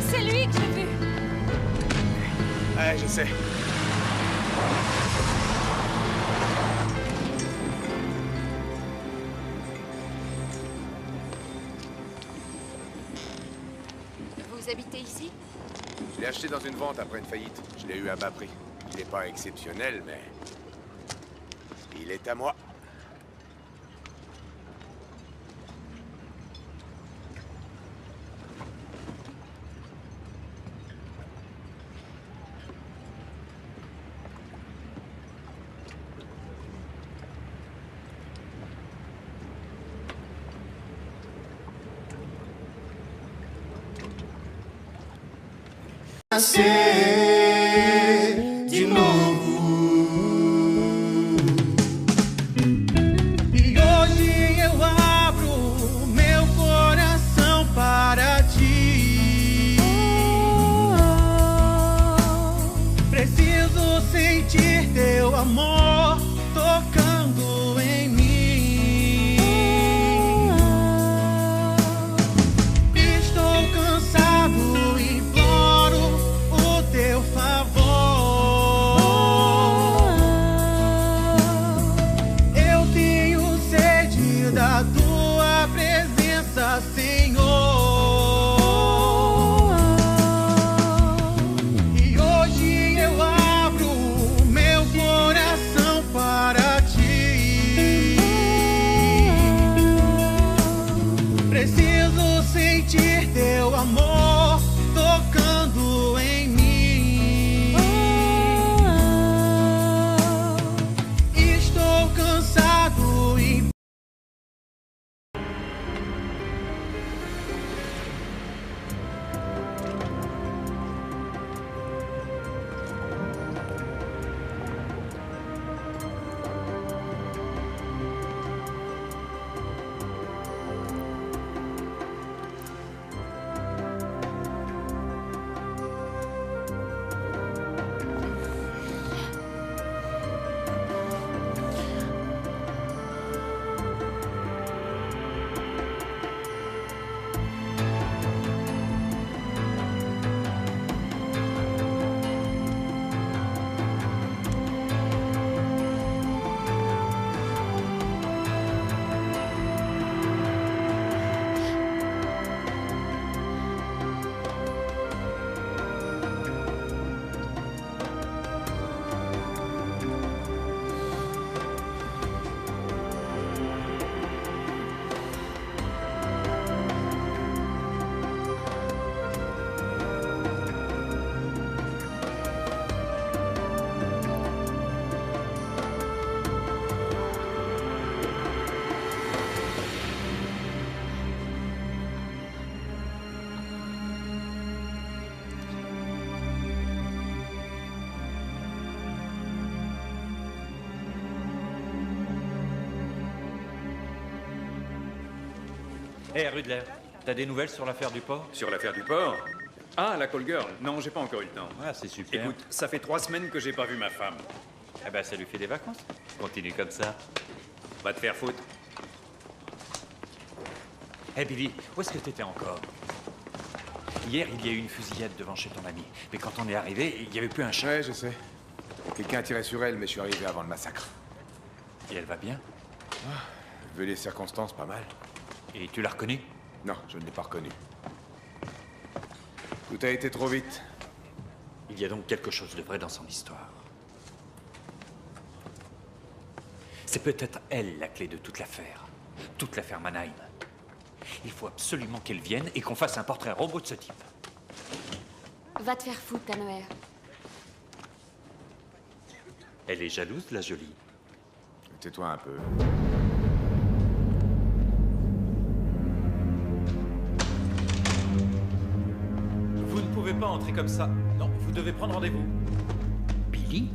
C'est lui que j'ai vu. Ouais, je sais. Vous habitez ici? Je l'ai acheté dans une vente après une faillite. Je l'ai eu à bas prix. Il n'est pas exceptionnel, mais... il est à moi. Nascer de novo. E hoje eu abro meu coração para ti. Preciso sentir teu amor tocando em mim. Hé, Rudler, t'as des nouvelles sur l'affaire du port? Sur l'affaire du port? Ah, la call girl. Non, j'ai pas encore eu le temps. Ah, c'est super. Écoute, ça fait 3 semaines que j'ai pas vu ma femme. Eh ben, ça lui fait des vacances. Continue comme ça. Va te faire foutre. Hé, Billy, où est-ce que t'étais encore? Hier, il y a eu une fusillade devant chez ton ami. Mais quand on est arrivé, il n'y avait plus un chat. Ouais, je sais. Quelqu'un a tiré sur elle, mais je suis arrivé avant le massacre. Et elle va bien? Vu les circonstances, pas mal. Et tu l'as reconnue? Non, je ne l'ai pas reconnue. Tout a été trop vite. Il y a donc quelque chose de vrai dans son histoire. C'est peut-être elle la clé de toute l'affaire. Toute l'affaire Mannheim. Il faut absolument qu'elle vienne et qu'on fasse un portrait robot de ce type. Va te faire foutre, ta mère. Elle est jalouse, la jolie. Tais-toi un peu. Vous ne pouvez pas entrer comme ça. Non, vous devez prendre rendez-vous. Billy?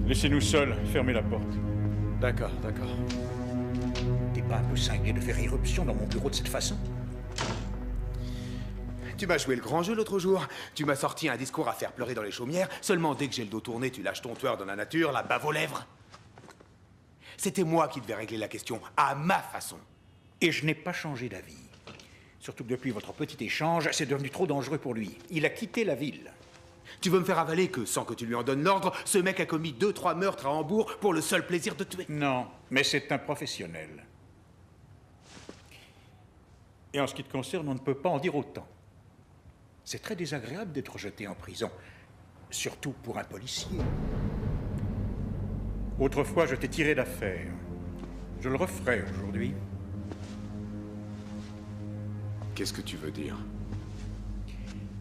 Laissez-nous seuls, fermez la porte. D'accord, d'accord. T'es pas un peu cinglé de faire irruption dans mon bureau de cette façon? Tu m'as joué le grand jeu l'autre jour. Tu m'as sorti un discours à faire pleurer dans les chaumières. Seulement dès que j'ai le dos tourné, tu lâches ton tueur dans la nature, la bave aux lèvres. C'était moi qui devais régler la question, à ma façon. Et je n'ai pas changé d'avis. Surtout que depuis votre petit échange, c'est devenu trop dangereux pour lui. Il a quitté la ville. Tu veux me faire avaler que, sans que tu lui en donnes l'ordre, ce mec a commis 2-3 meurtres à Hambourg pour le seul plaisir de tuer? Non, mais c'est un professionnel. Et en ce qui te concerne, on ne peut pas en dire autant. C'est très désagréable d'être jeté en prison, surtout pour un policier. Autrefois, je t'ai tiré d'affaire. Je le referai aujourd'hui. Qu'est-ce que tu veux dire?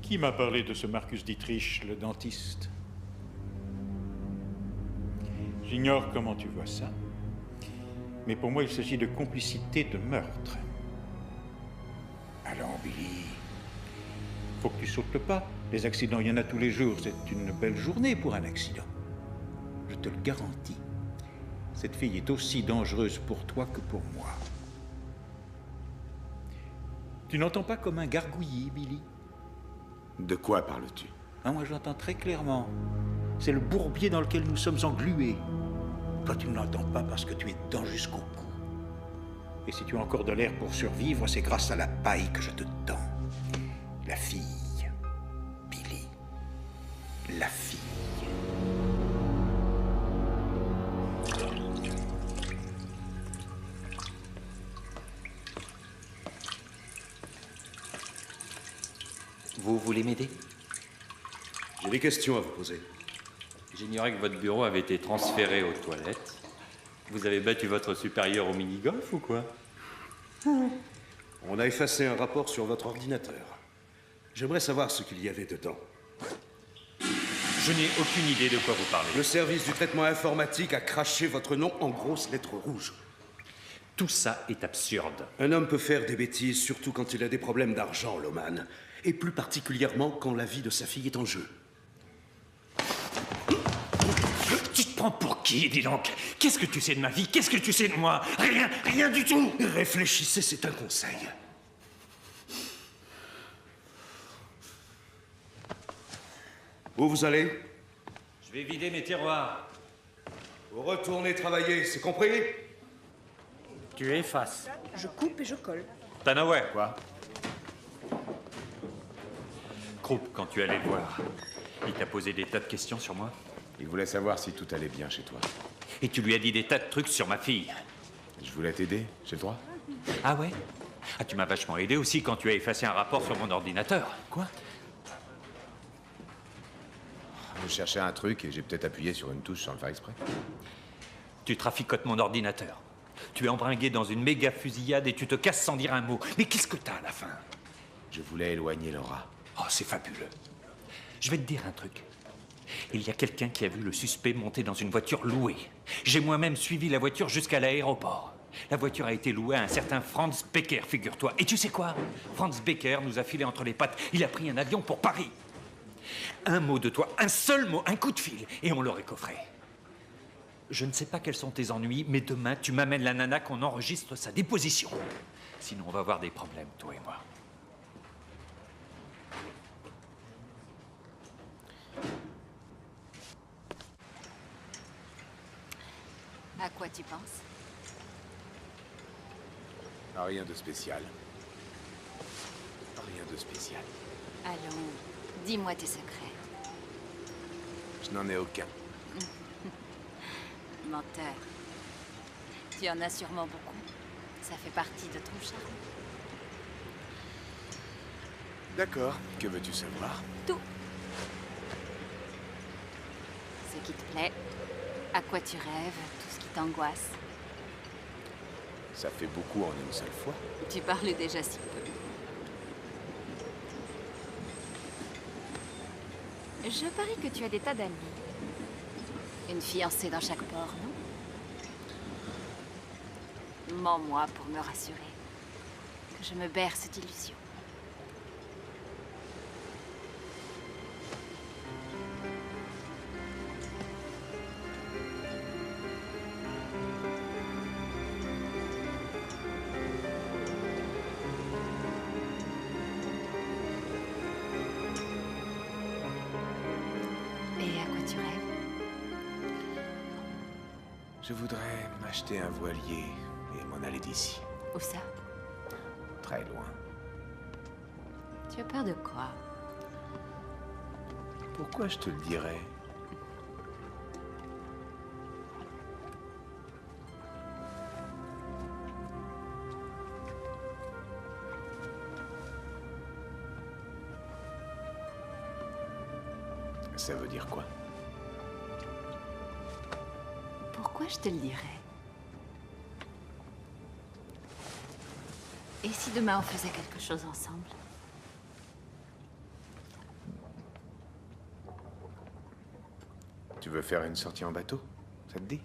Qui m'a parlé de ce Marcus Dietrich, le dentiste? J'ignore comment tu vois ça, mais pour moi, il s'agit de complicité de meurtre. Allons, Billy. Faut que tu sautes le pas. Les accidents, il y en a tous les jours. C'est une belle journée pour un accident. Je te le garantis. Cette fille est aussi dangereuse pour toi que pour moi. Tu n'entends pas comme un gargouillis, Billy? De quoi parles-tu? Ah, moi, j'entends très clairement. C'est le bourbier dans lequel nous sommes englués. Toi, tu ne l'entends pas parce que tu es dedans jusqu'au cou. Et si tu as encore de l'air pour survivre, c'est grâce à la paille que je te tends. La fille. Billy. La fille. Vous voulez m'aider? J'ai des questions à vous poser. J'ignorais que votre bureau avait été transféré aux toilettes. Vous avez battu votre supérieur au mini-golf ou quoi? On a effacé un rapport sur votre ordinateur. J'aimerais savoir ce qu'il y avait dedans. Je n'ai aucune idée de quoi vous parlez. Le service du traitement informatique a craché votre nom en grosses lettres rouges. Tout ça est absurde. Un homme peut faire des bêtises, surtout quand il a des problèmes d'argent, Loman. Et plus particulièrement quand la vie de sa fille est en jeu. Tu te prends pour qui, dis donc? Qu'est-ce que tu sais de ma vie? Qu'est-ce que tu sais de moi? Rien, rien du tout! Réfléchissez, c'est un conseil. Où vous allez? Je vais vider mes tiroirs. Vous retournez travailler, c'est compris? Tu effaces. Je coupe et je colle. Tanaway, quoi? Krupp, quand tu allais le voir, il t'a posé des tas de questions sur moi. Il voulait savoir si tout allait bien chez toi. Et tu lui as dit des tas de trucs sur ma fille. Je voulais t'aider, j'ai le droit. Ah ouais? Ah, tu m'as vachement aidé aussi quand tu as effacé un rapport sur mon ordinateur. Quoi? Je cherchais un truc et j'ai peut-être appuyé sur une touche sans le faire exprès. Tu traficotes mon ordinateur. Tu es embringué dans une méga fusillade et tu te casses sans dire un mot. Mais qu'est-ce que t'as à la fin? Je voulais éloigner Laura. Oh, c'est fabuleux. Je vais te dire un truc. Il y a quelqu'un qui a vu le suspect monter dans une voiture louée. J'ai moi-même suivi la voiture jusqu'à l'aéroport. La voiture a été louée à un certain Franz Becker, figure-toi. Et tu sais quoi? Franz Becker nous a filé entre les pattes. Il a pris un avion pour Paris. Un mot de toi, un seul mot, un coup de fil, et on l'aurait coffré. Je ne sais pas quels sont tes ennuis, mais demain, tu m'amènes la nana qu'on enregistre sa déposition. Sinon, on va avoir des problèmes, toi et moi. À quoi tu penses? Rien de spécial. Rien de spécial. Allons, dis-moi tes secrets. Je n'en ai aucun. Menteur. Tu en as sûrement beaucoup. Ça fait partie de ton charme. D'accord. Que veux-tu savoir? Tout. Ce qui te plaît, à quoi tu rêves, tout ce qui t'angoisse. Ça fait beaucoup en une seule fois. Tu parles déjà si peu. Je parie que tu as des tas d'amis. Une fiancée dans chaque port, non? Mens-moi pour me rassurer. Que je me berce d'illusions. Et à quoi tu rêves? Je voudrais m'acheter un voilier et m'en aller d'ici. Où ça? Très loin. Tu as peur de quoi? Pourquoi je te le dirais? Ça veut dire quoi? Pourquoi je te le dirais? Et si demain on faisait quelque chose ensemble? Tu veux faire une sortie en bateau? Ça te dit?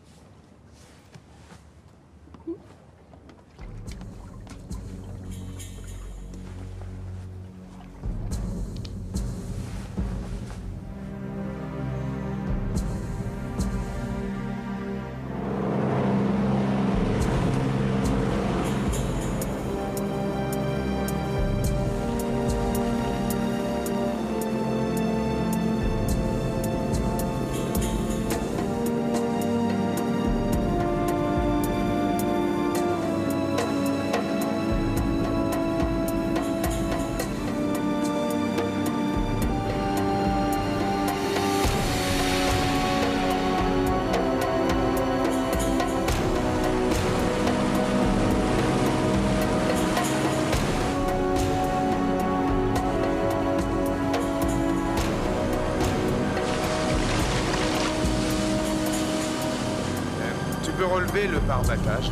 Tu peux relever le pare-bacage.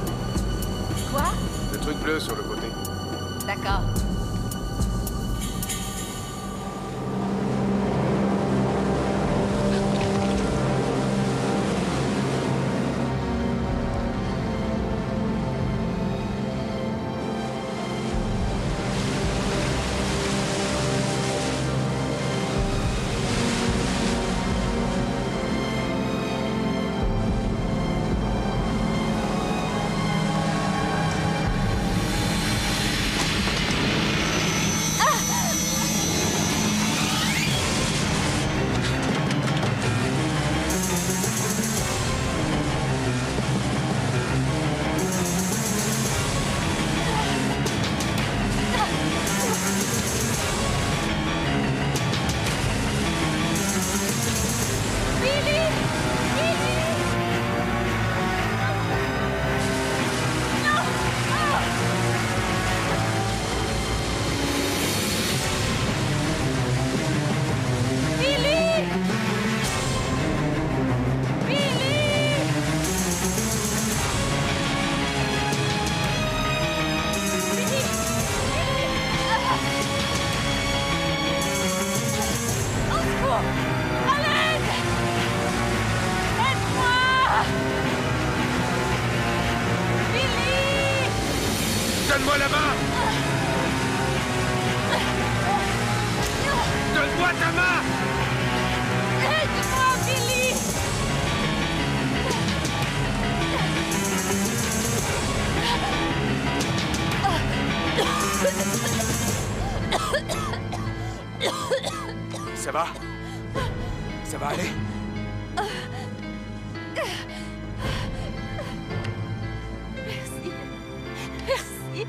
Quoi? Le truc bleu sur le côté. D'accord. Ça va aller? Merci. Merci.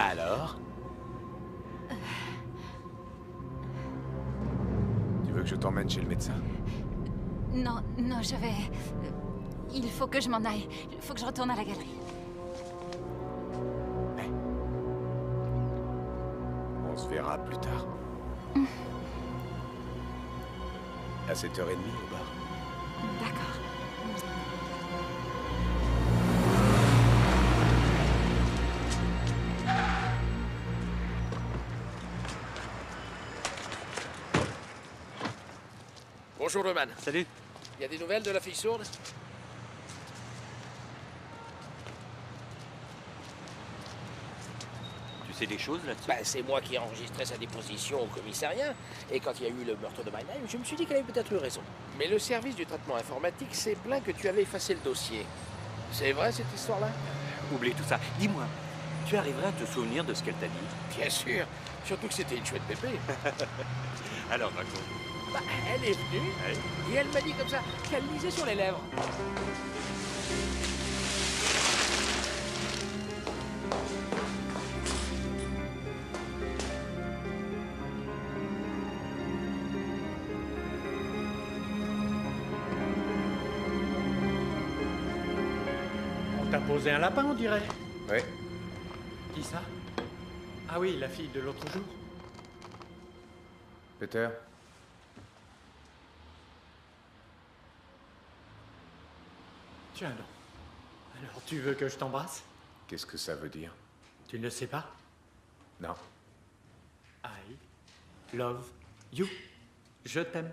Alors? Tu veux que je t'emmène chez le médecin? Non, non, je vais... Il faut que je m'en aille. Il faut que je retourne à la galerie. On se verra plus tard. À 7h30 au bar. D'accord. Bonjour, Roman. Salut. Il y a des nouvelles de la fille sourde? Tu sais des choses là-dessus? Bah, c'est moi qui ai enregistré sa déposition au commissariat. Et quand il y a eu le meurtre de Mannheim, je me suis dit qu'elle avait peut-être eu raison. Mais le service du traitement informatique s'est plaint que tu avais effacé le dossier. C'est vrai, cette histoire-là? Oublie tout ça. Dis-moi, tu arriverais à te souvenir de ce qu'elle t'a dit? Bien sûr. Surtout que c'était une chouette bébé. Alors, raconte. Bah, elle est venue et elle m'a dit comme ça qu'elle lisait sur les lèvres. On t'a posé un lapin, on dirait. Oui. Qui ça? Ah oui, la fille de l'autre jour. Peter? Tiens donc. Alors, tu veux que je t'embrasse? Qu'est-ce que ça veut dire? Tu ne le sais pas? Non. I love you. Je t'aime.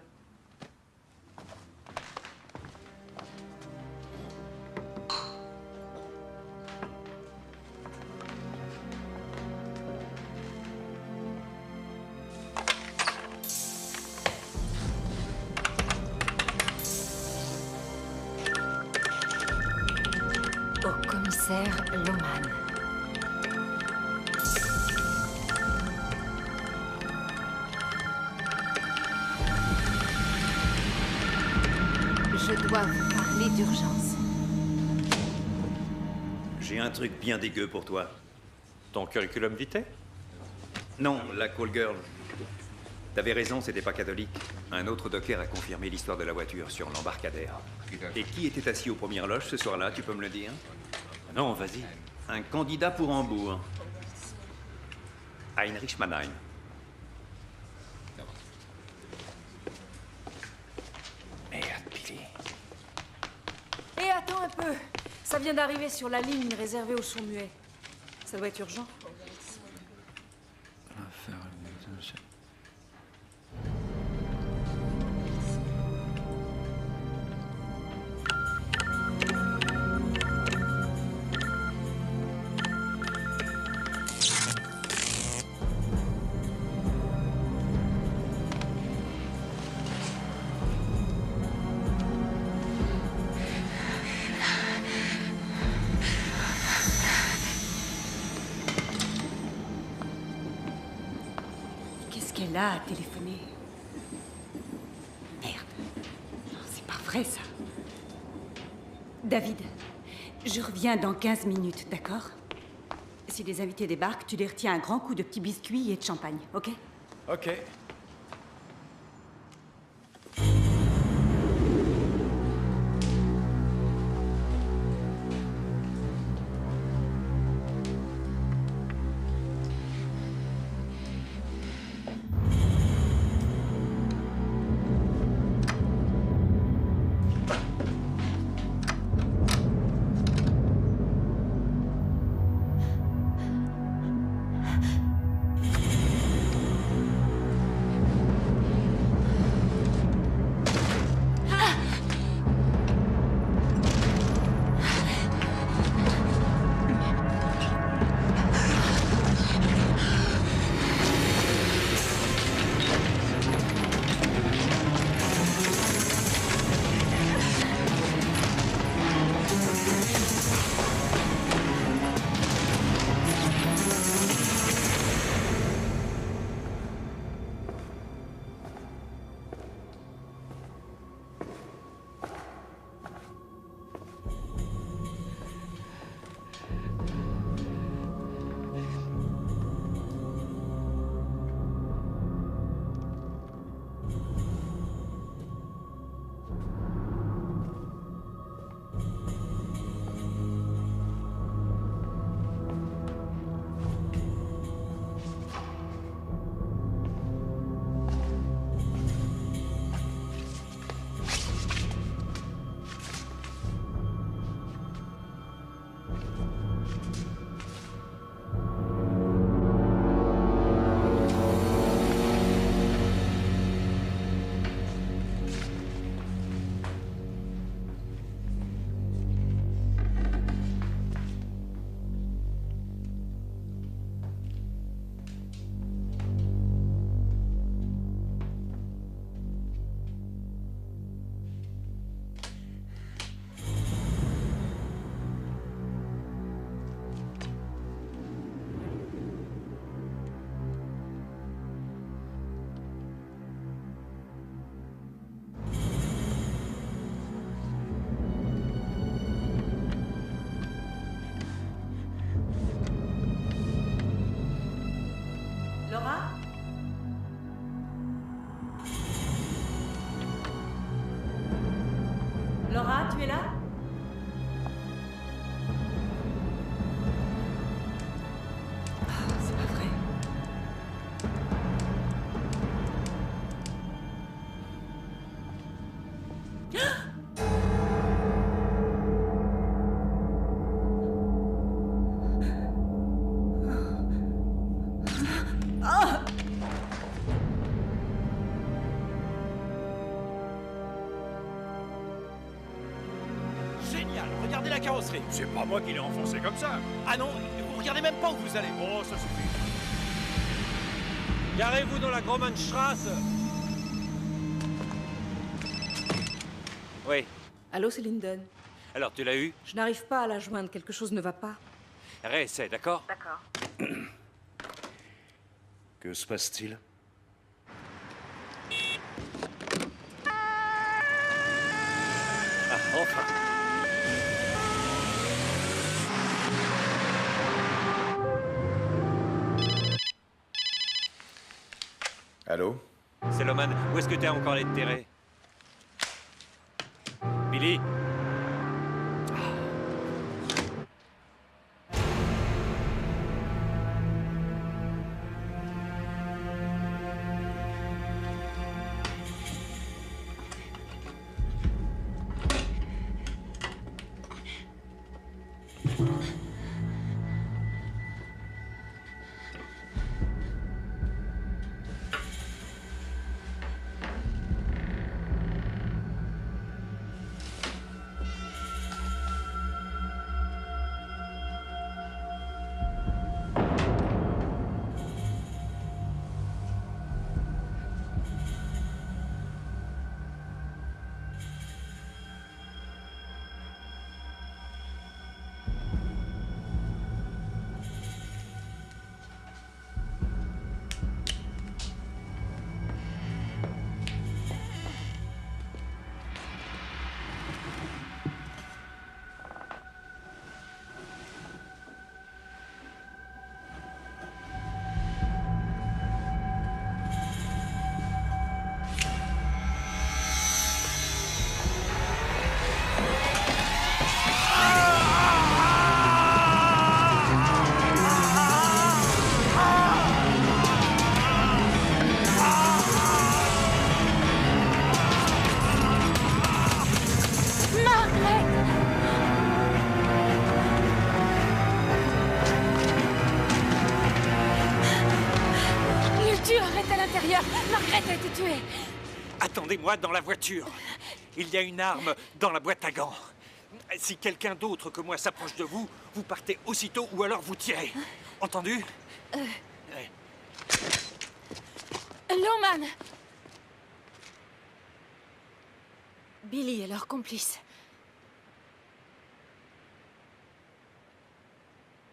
Au commissaire Loman. Je dois vous parler d'urgence. J'ai un truc bien dégueu pour toi. Ton curriculum vitae? Non, la call girl. T'avais raison, c'était pas catholique. Un autre docker a confirmé l'histoire de la voiture sur l'embarcadère. Et qui était assis aux premières loges ce soir-là, tu peux me le dire? Non, vas-y. Un candidat pour Hambourg. Heinrich Mannheim. Merde, Billy. Hé, attends un peu. Ça vient d'arriver sur la ligne réservée aux sourds-muets. Ça doit être urgent. qu'elle a à téléphoner. Merde. Non, c'est pas vrai, ça. David, je reviens dans 15 minutes, d'accord? Si les invités débarquent, tu les retiens un grand coup de petits biscuits et de champagne, ok? Ok. Laura? Laura, tu es là? C'est pas vrai. Génial, regardez la carrosserie. C'est pas moi qui l'ai enfoncé comme ça. Ah non, vous regardez même pas où vous allez. Oh, ça suffit. Garez-vous dans la Grommenstrasse. Oui. Allô, c'est Linden. Alors, tu l'as eu? Je n'arrive pas à la joindre. Quelque chose ne va pas. Réessaie, d'accord? D'accord. Que se passe-t-il? Ah, enfin. Allô? C'est Loman, où est-ce que t'es encore allé te terrer? Billy? Margaret a été tuée. Attendez-moi dans la voiture. Il y a une arme dans la boîte à gants. Si quelqu'un d'autre que moi s'approche de vous, vous partez aussitôt ou alors vous tirez. Entendu? Ouais. Loman! Billy est leur complice.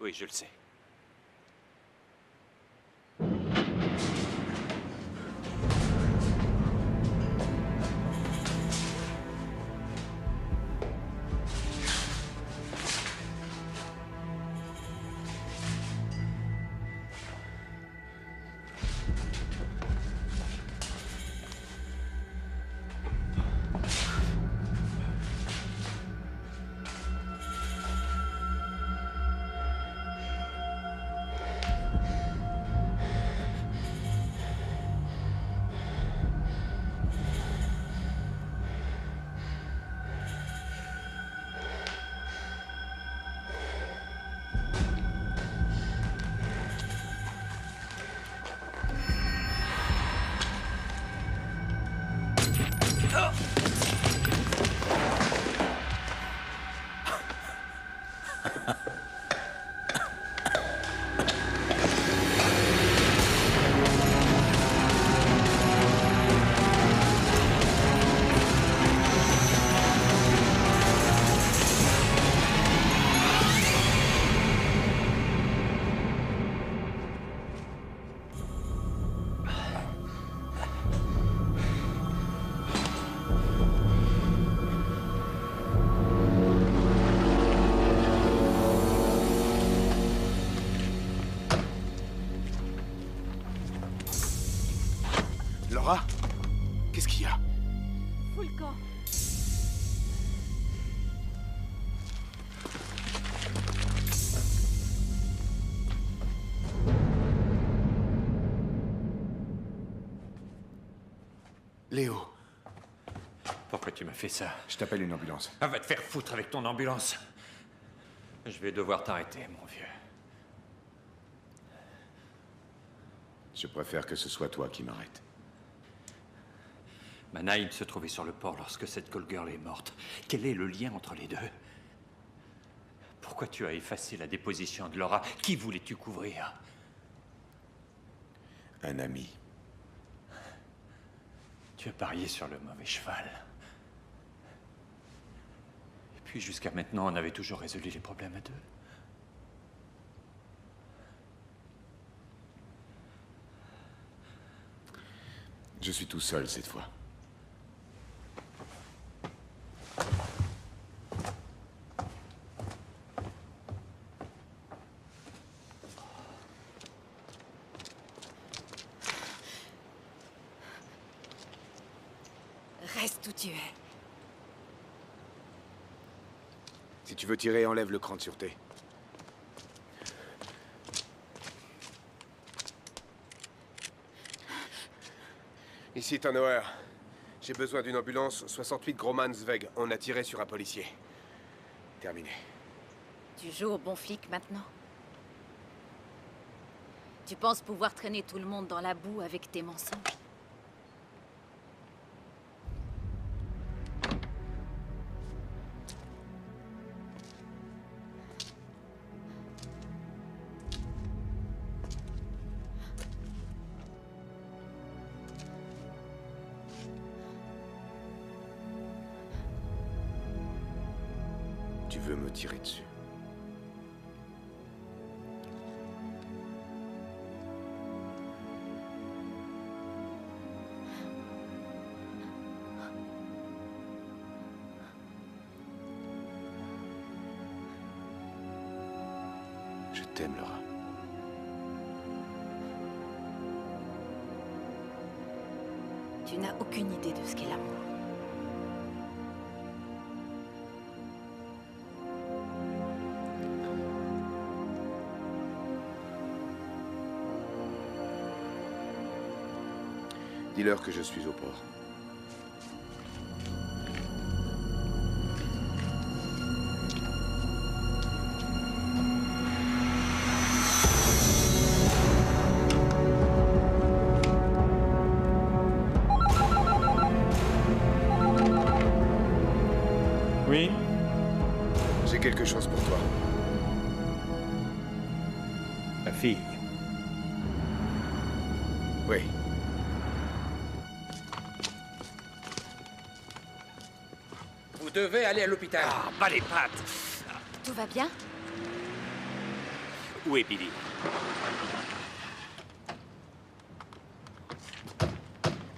Oui, je le sais. Laura? Qu'est-ce qu'il y a? Fous le camp. Léo. Pourquoi tu m'as fait ça? Je t'appelle une ambulance. Ah, va te faire foutre avec ton ambulance. Je vais devoir t'arrêter, mon vieux. Je préfère que ce soit toi qui m'arrête. Manaïm se trouvait sur le port lorsque cette call girl est morte. Quel est le lien entre les deux? Pourquoi tu as effacé la déposition de Laura? Qui voulais-tu couvrir? Un ami. Tu as parié sur le mauvais cheval. Et puis jusqu'à maintenant, on avait toujours résolu les problèmes à deux. Je suis tout seul cette fois. Reste où tu es. Si tu veux tirer, enlève le cran de sûreté. Ici, Tannauer. J'ai besoin d'une ambulance 68 Gromansweg. On a tiré sur un policier. Terminé. Tu joues au bon flic maintenant? Tu penses pouvoir traîner tout le monde dans la boue avec tes mensonges? Tu veux me tirer dessus. Je t'aime, Laura. Tu n'as aucune idée de ce qu'est l'amour. Dis-leur que je suis au port. Oui? J'ai quelque chose pour toi. La fille. Oui. Vous devez aller à l'hôpital. Ah, bas les pattes. Tout va bien? Où est Billy?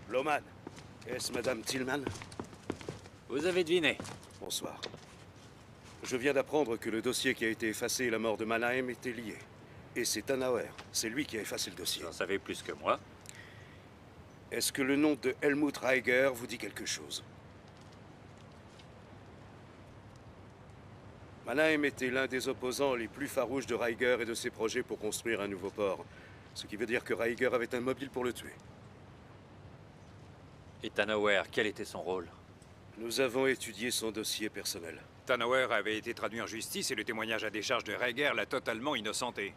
Loman, est-ce Madame Tillman? Vous avez deviné. Bonsoir. Je viens d'apprendre que le dossier qui a été effacé et la mort de Mannheim étaient liés. Et c'est Tannauer. C'est lui qui a effacé le dossier. Vous en savez plus que moi. Est-ce que le nom de Helmut Reiger vous dit quelque chose? Mannheim était l'un des opposants les plus farouches de Reiger et de ses projets pour construire un nouveau port. Ce qui veut dire que Reiger avait un mobile pour le tuer. Et Tannauer, quel était son rôle? Nous avons étudié son dossier personnel. Tannauer avait été traduit en justice et le témoignage à décharge de Reiger l'a totalement innocenté.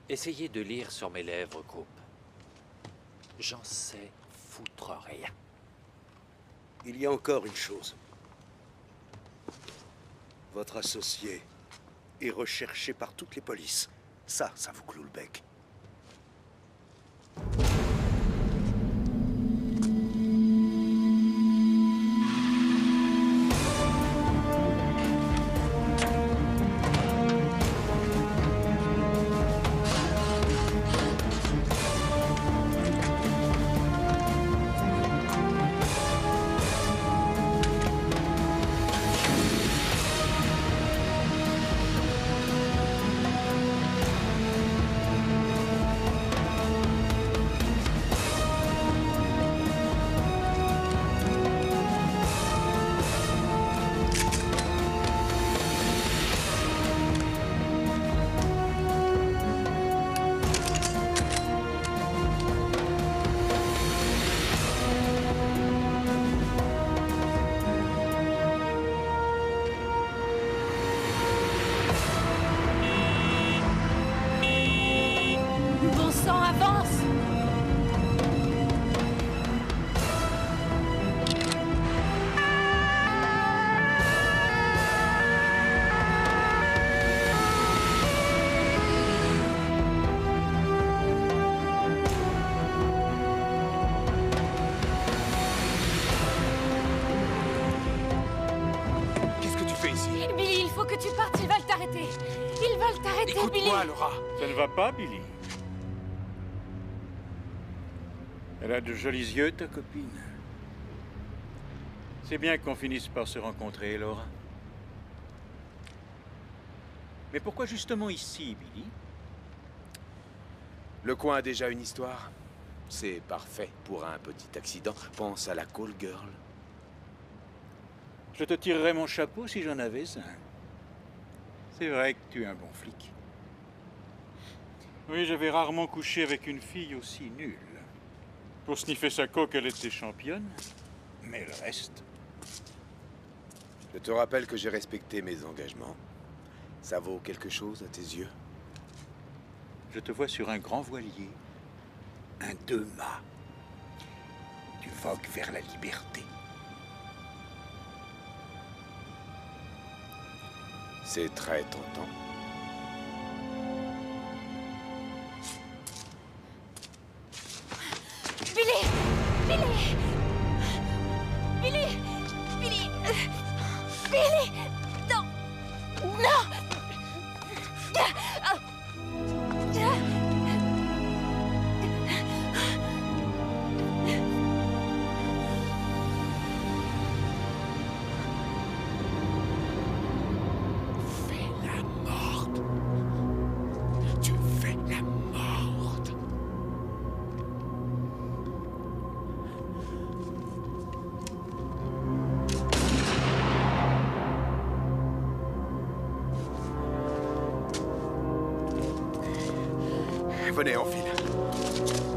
Essayez de lire sur mes lèvres, Coop. J'en sais foutre rien. Il y a encore une chose. Votre associé est recherché par toutes les polices. Ça vous cloue le bec. Billy. Laura. Ça ne va pas, Billy? Elle a de jolis yeux, ta copine. C'est bien qu'on finisse par se rencontrer, Laura. Mais pourquoi justement ici, Billy? Le coin a déjà une histoire. C'est parfait pour un petit accident. Pense à la Call Girl. Je te tirerais mon chapeau si j'en avais un. C'est vrai que tu es un bon flic. Oui, j'avais rarement couché avec une fille aussi nulle. Pour sniffer sa coque, elle était championne. Mais le reste... Je te rappelle que j'ai respecté mes engagements. Ça vaut quelque chose à tes yeux? Je te vois sur un grand voilier. Un deux-mâts. Tu vogues vers la liberté. C'est très tentant. Billy! Billy! Billy! Billy! Billy! Non! Non! Tu fais la morte. Venez, on file.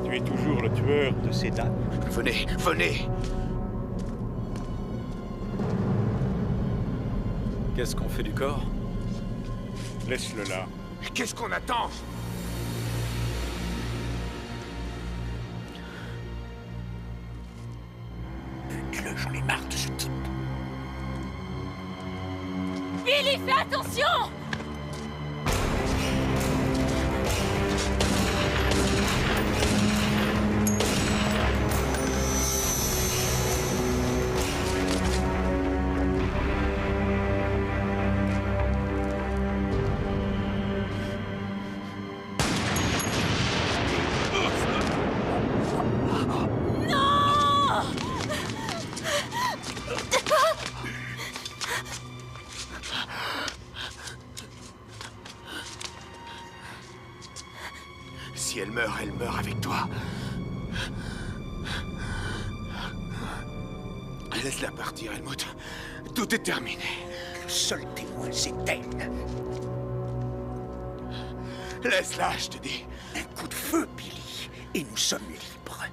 Tu es toujours le tueur de ces dames. Venez, venez. Qu'est-ce qu'on fait du corps? Laisse-le là. Qu'est-ce qu'on attend? Bute-le, j'en ai marre de ce type. Billy, fais attention! Si elle meurt avec toi. Laisse-la partir, Helmut. Tout est terminé. Le seul témoin, c'est elle. Laisse-la, je te dis. Un coup de feu, Billy, et nous sommes libres.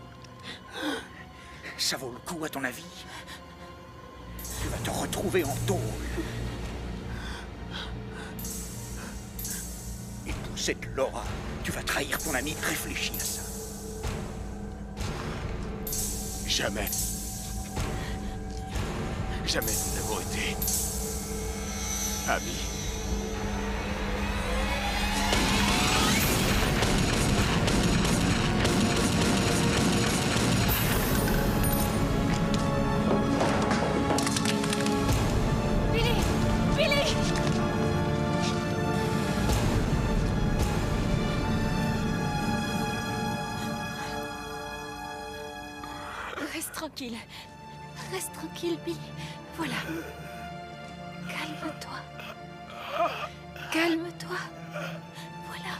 Ça vaut le coup, à ton avis? Tu vas te retrouver en tôle. Et pour cette Laura, tu vas trahir ton ami. Réfléchis à ça. Jamais. Jamais nous n'avons été amis. Reste tranquille. Reste tranquille, Billy. Voilà. Calme-toi. Calme-toi. Voilà.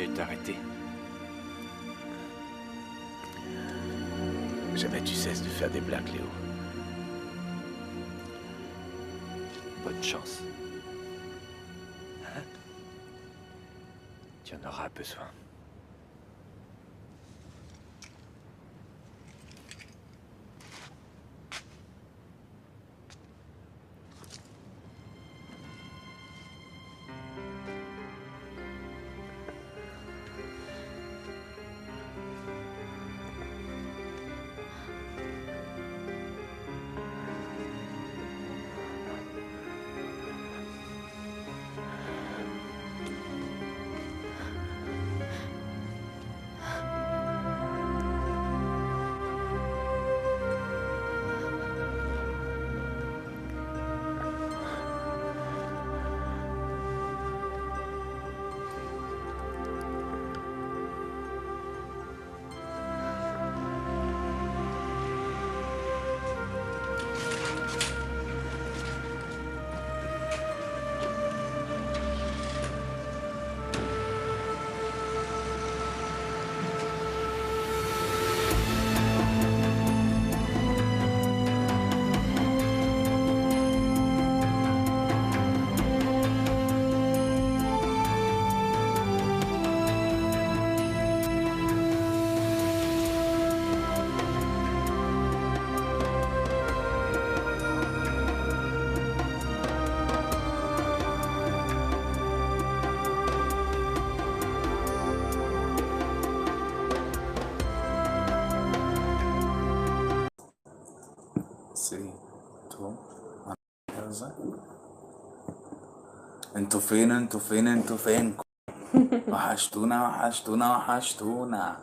qui a été arrêté. Jamais tu cesses de faire des blagues, Léo. Bonne chance. Hein? Tu en auras besoin. انتوا فين انتوا فين انتوا فين؟ وحشتونا وحشتونا وحشتونا.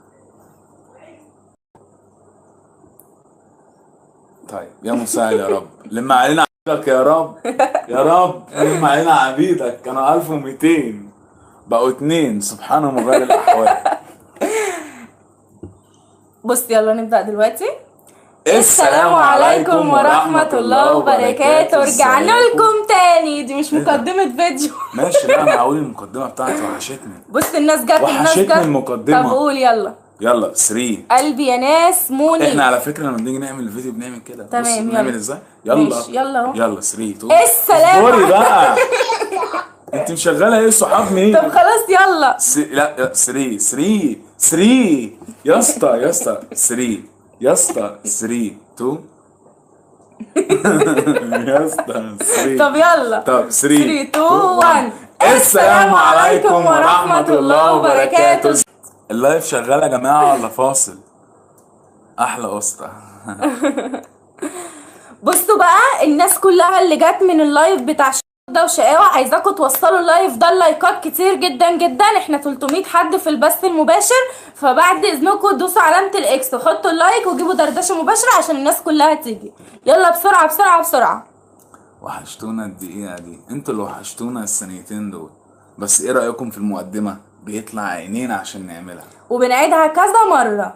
طيب يا مساعد يا رب لما علينا عبيدك يا رب، يا رب لما علينا عبيدك. كانوا 1200 بقوا 2، سبحان مغير الاحوال. بص يلا نبدأ دلوقتي. السلام عليكم ورحمة الله وبركاته. رجعنا لكم تاني، دي مش مقدمة فيديو. ماشي، لا انا هقول المقدمة بتاعتي، وحشتني. بص الناس جت، الناس جت. وحشتني المقدمة. طب قول يلا. يلا 3. قلبي يا ناس موني. احنا على فكرة لما بنيجي نعمل الفيديو بنعمل كده. تمام يلا. بنعمل ازاي؟ يلا ماشي يلا اهو. يلا 3 2. السلام اصبري بقى. انت مشغلة ايه صحاب مين؟ طب خلاص يلا. لا 3 يا اسطى يا اسطى 3 يا اسطى 3 2 يا اسطى 3. طب يلا. طب 3 2 1. السلام عليكم ورحمة الله وبركاته. اللايف شغال يا جماعة ولا فاصل؟ أحلى أسطى. بصوا بقى الناس كلها اللي جت من اللايف بتاع ده وشقاوة، عايزاكم توصلوا اللايف ده اللايكات كتير جدا جدا. احنا 300 حد في البث المباشر، فبعد اذنكم دوسوا علامة الاكس وحطوا اللايك وجيبوا دردشة مباشرة عشان الناس كلها تيجي. يلا بسرعة بسرعة بسرعة. وحشتونا الدقيقة دي، انتوا اللي وحشتونا الثانيتين دول. بس ايه رأيكم في المقدمة؟ بيطلع عينينا عشان نعملها، وبنعيدها كذا مرة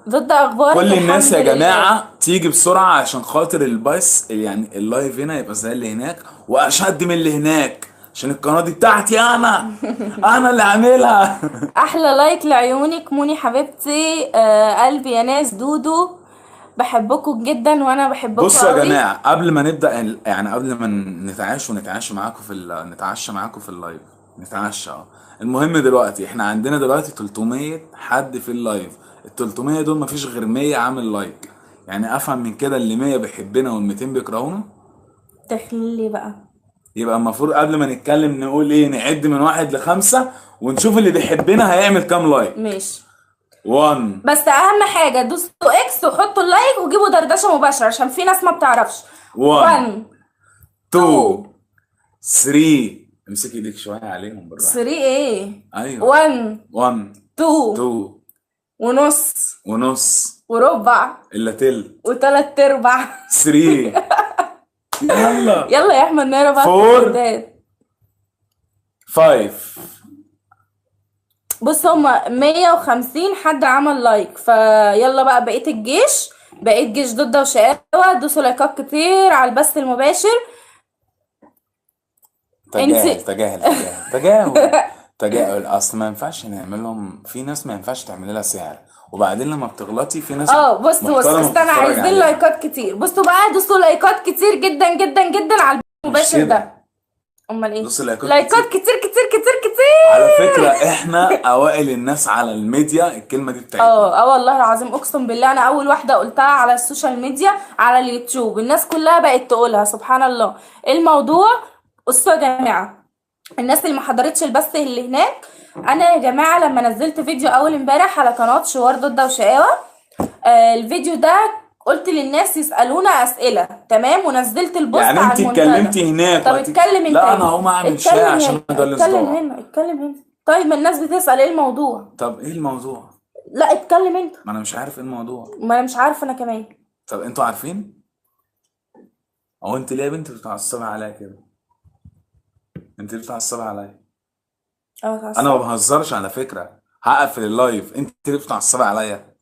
ضد اخبار كل الناس يا جماعة تيجي بسرعة عشان خاطر البث، يعني اللايف هنا يبقى زي اللي هناك واشد من اللي هناك، عشان القناة دي بتاعتي انا اللي عاملها. احلى لايك لعيونك موني حبيبتي. قلبي يا ناس دودو، بحبكم جدا وانا بحبكم. بصوا يا جماعة قبل ما نبدأ، يعني قبل ما نتعشى معاكم في اللايف، نتعشى المهم دلوقتي احنا عندنا دلوقتي 300 حد في اللايف. ال 300 دول مفيش غير 100 عامل لايك، يعني افهم من كده اللي 100 بيحبنا وال 200 بيكرهونا. تخيل لي بقى. يبقى المفروض قبل ما نتكلم نقول ايه، نعد من 1 ل5 ونشوف اللي بيحبنا هيعمل كام لايك. ماشي 1. بس اهم حاجه دوسوا اكس وحطوا اللايك وجيبوا دردشه مباشره عشان في ناس ما بتعرفش. 1 2 3. امسكي ايديك شويه عليهم بالراحه. 3 ايه؟ ايوه 1 2 ونص وربع الا تلت وتلات ارباع 3. يلا يلا يا احمد نقرا بقى 4 5. بص هما 150 حد عمل لايك، فيلا بقى بقيت جيش ضد وشقاوة. دوسوا لايكات كتير على البث المباشر. تجاهل تجاهل. اصل ما ينفعش نعمل لهم، في ناس ما ينفعش تعمل لها سعر، وبعدين لما بتغلطي في ناس بص محترمة استنى، بتتفرج عايزين عليها. لايكات كتير. بصوا بقى، دوسوا لايكات كتير جدا جدا جدا على المباشر كده. ده. امال ايه؟ دوسوا لايكات لايكات كتير كتير كتير كتير. على فكرة احنا اوائل الناس على الميديا، الكلمة دي بتاعتنا. والله العظيم اقسم بالله انا اول واحده قلتها على السوشيال ميديا، على اليوتيوب الناس كلها بقت تقولها. سبحان الله. الموضوع بصوا يا جماعه، الناس اللي ما حضرتش البث اللي هناك، انا يا جماعه لما نزلت فيديو اول امبارح على قناه شوار ضده وشقاوه، الفيديو ده قلت للناس يسالونا اسئله، تمام، ونزلت البوست يعني على انت المنتدى. اتكلمتي هناك طب اتكلم انت. لا انا هقوم اعمل شاي عشان ده اتكلم الصداع. هنا، اتكلم هنا. طيب ما الناس بتسال ايه الموضوع. طب ايه الموضوع؟ لا اتكلم انت. ما انا مش عارف ايه الموضوع. ما انا مش عارفه انا كمان. طب انتوا عارفين؟ هو انت ليه يا بنتي بتعصبي عليا كده؟ انت ليه بتعصبي عليا؟ انا ما بهزرش على فكره، هقفل اللايف. انت ليه بتعصبي عليا؟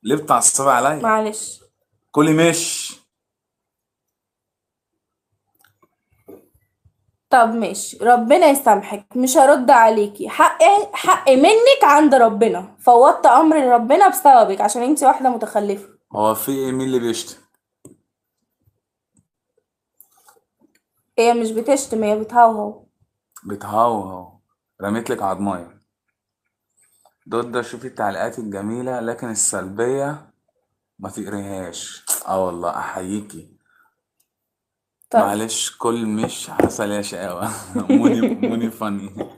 ليه بتعصبي عليا؟ معلش. كلي مش طب ماشي، ربنا يسامحك، مش هرد عليكي. حق منك عند ربنا، فوضت امر ربنا بسببك عشان انتي واحده متخلفه. هو في ايه؟ مين اللي بيشتم؟ هي مش بتشتم، هي بتهوهو. بتهوهو. رميت لك عضمايه. ضد شوفي التعليقات الجميله لكن السلبيه ما تقريهاش. والله احييكي. طب. معلش كل مش حصل يا شقاوة. موني فاني.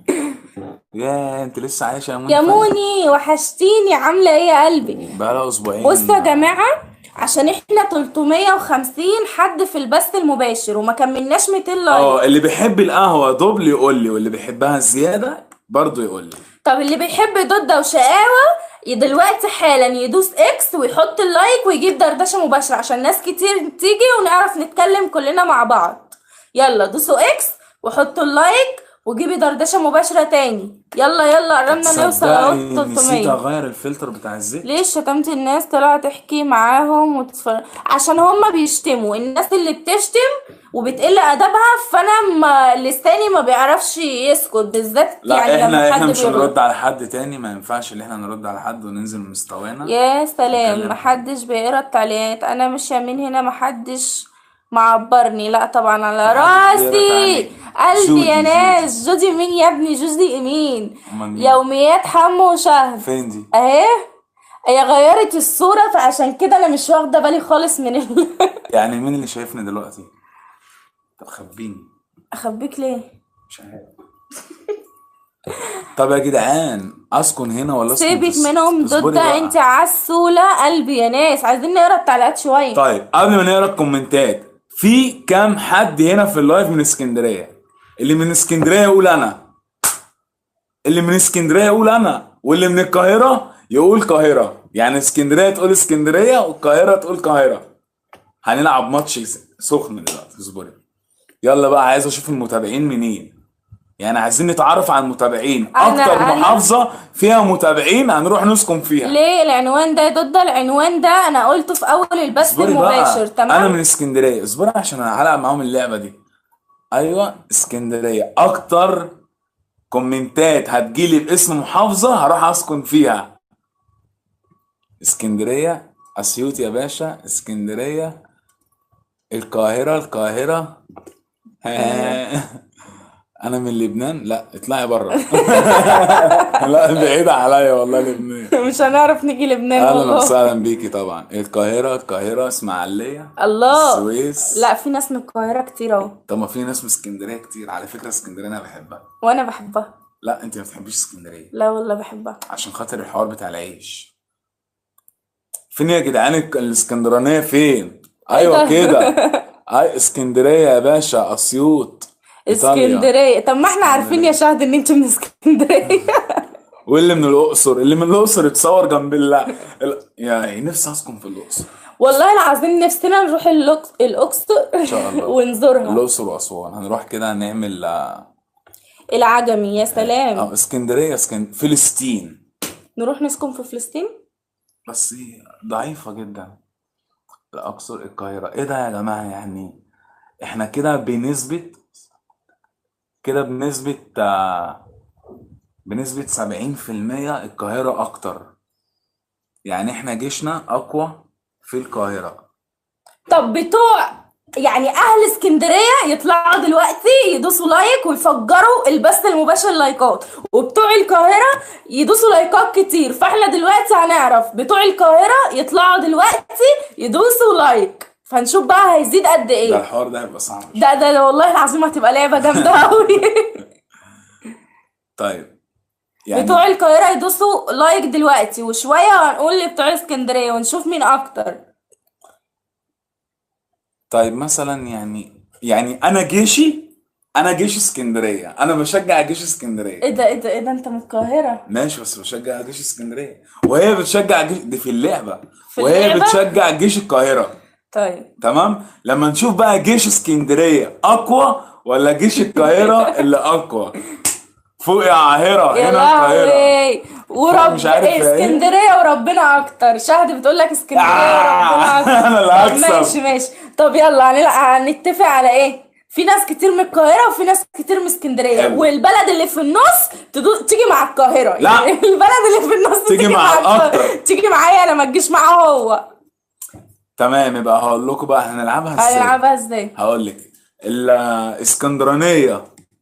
يا انت لسه عايشه يا موني؟ يا موني وحشتيني، عامله ايه يا قلبي؟ بقالها اسبوعين. بصوا يا جماعه، عشان احنا 350 حد في البث المباشر وما كملناش 200 لايك. اللي بيحب القهوه دبل يقول لي، واللي بيحبها زياده برضه يقول لي. طب اللي بيحب ضده وشقاوه دلوقتي حالا يدوس اكس ويحط اللايك ويجيب دردشه مباشره عشان ناس كتير تيجي ونعرف نتكلم كلنا مع بعض. يلا دوسوا اكس وحطوا اللايك وجيبي دردشه مباشره تاني. يلا قربنا نوصل اهو 300. نسيت اغير الفلتر بتاع الزيت. ليه شتمت الناس؟ طلع تحكي معاهم وتتفرج عشان هما بيشتموا. الناس اللي بتشتم وبتقل ادبها، فانا لساني ما بيعرفش يسكت بالذات. لا يعني لما احنا حد مش بيغلط. هنرد على حد تاني، ما ينفعش ان احنا نرد على حد وننزل مستوانا. يا سلام، محدش بيقرا التعليقات. انا مش من هنا، محدش معبرني. لا طبعا على راسي قلبي يا ناس. جودي مين يا ابني؟ جودي مين؟ يوميات حمو وشهد. فين دي؟ اهي هي غيرت الصورة، فعشان كده انا مش واخدة بالي خالص من يعني مين اللي شايفني دلوقتي؟ طب خبيني. اخبيك ليه؟ مش عارف. طب يا جدعان اسكن هنا ولا اسكن؟ سيبك منهم ضد. انت عسولة قلبي يا ناس، عايزين نقرا التعليقات شوية. طيب قبل ما نقرا الكومنتات، في كام حد هنا في اللايف من اسكندريه؟ اللي من اسكندريه يقول انا، اللي من اسكندريه يقول انا، واللي من القاهره يقول قاهره. يعني اسكندريه تقول اسكندريه والقاهره تقول قاهره. هنلعب ماتش سخن دلوقتي، اصبري. يلا بقى، عايز اشوف المتابعين منين. يعني عايزين نتعرف على المتابعين. اكتر محافظه فيها متابعين هنروح نسكن فيها. ليه العنوان ده ضد؟ العنوان ده انا قلته في اول البث المباشر. تمام. انا من اسكندريه. اصبري عشان هلعب معاهم اللعبه دي. ايوه اسكندريه. اكتر كومنتات هتجيلي باسم محافظه هروح اسكن فيها. اسكندريه، اسيوط يا باشا، اسكندريه، القاهره. انا من لبنان. لا اطلعي بره. لا بعيدة عليا والله لبنان. مش هنعرف نيجي لبنان. اهلا وسهلا بيكي. طبعا القاهره، اسماعيليه، الله، السويس. لا في ناس من القاهره كتير اهو. طب ما في ناس من اسكندريه كتير على فكره. اسكندريه انا بحبها. وانا بحبها. لا انت ما بتحبيش اسكندريه. لا والله بحبها عشان خاطر الحوار بتاع العيش. فين يا جدعان الاسكندرانيه فين؟ ايوه كده. اسكندريه يا باشا، اسيوط، اسكندريه. طب ما احنا عارفين يا شهد ان انت من اسكندريه. واللي من الاقصر، اللي من الاقصر يتصور جنب يعني نفسي اسكن في الاقصر والله العظيم. نفسنا نروح الاقصر ان شاء الله ونزورها. الاقصر واسوان هنروح كده نعمل العجمي. يا سلام. اسكندريه، فلسطين. نروح نسكن في فلسطين بس ضعيفه جدا. الاقصر، القاهره. ايه ده يا جماعه؟ يعني احنا كده بنسبه بنسبة 70% القاهرة أكتر. يعني إحنا جيشنا أقوى في القاهرة. طب بتوع يعني اهل اسكندريه يطلعوا دلوقتي يدوسوا لايك ويفجروا البث المباشر لايكات، وبتوع القاهره يدوسوا لايكات كتير. فاحنا دلوقتي هنعرف بتوع القاهره يطلعوا دلوقتي يدوسوا لايك، فنشوف بقى هيزيد قد ايه. ده الحوار ده هيبقى صعب. ده والله العظيم هتبقى لعبه جامده قوي. طيب يعني بتوع القاهره يدوسوا لايك دلوقتي، وشويه هنقول لبتوع اسكندريه ونشوف مين اكتر. طيب مثلا يعني انا جيش اسكندريه، انا بشجع جيش اسكندريه. ايه ده انت من القاهره؟ ماشي، بس بشجع جيش اسكندريه وهي بتشجع جيش دي في اللعبه، في وهي اللعبة؟ بتشجع جيش القاهره. طيب تمام، لما نشوف بقى جيش اسكندريه اقوى ولا جيش القاهره اللي اقوى. فوق يا عاهره، يا هنا القاهره. لهوي ورب مش عارف إيه، إيه. اسكندريه وربنا اكتر. شهد بتقول لك اسكندريه وربنا اكتر. انا اللي طب هكسب. ماشي. طب يلا هنتفق على ايه؟ في ناس كتير من القاهره وفي ناس كتير من اسكندريه، حلو. والبلد اللي في النص تيجي مع القاهره. لا. يعني البلد اللي في النص تيجي مع القاهرة. الأكتر. تيجي معايا انا، ما تجيش معاه هو. تمام، يبقى هقول لكم بقى هنلعبها ازاي. هنلعبها ازاي؟ هقول لك.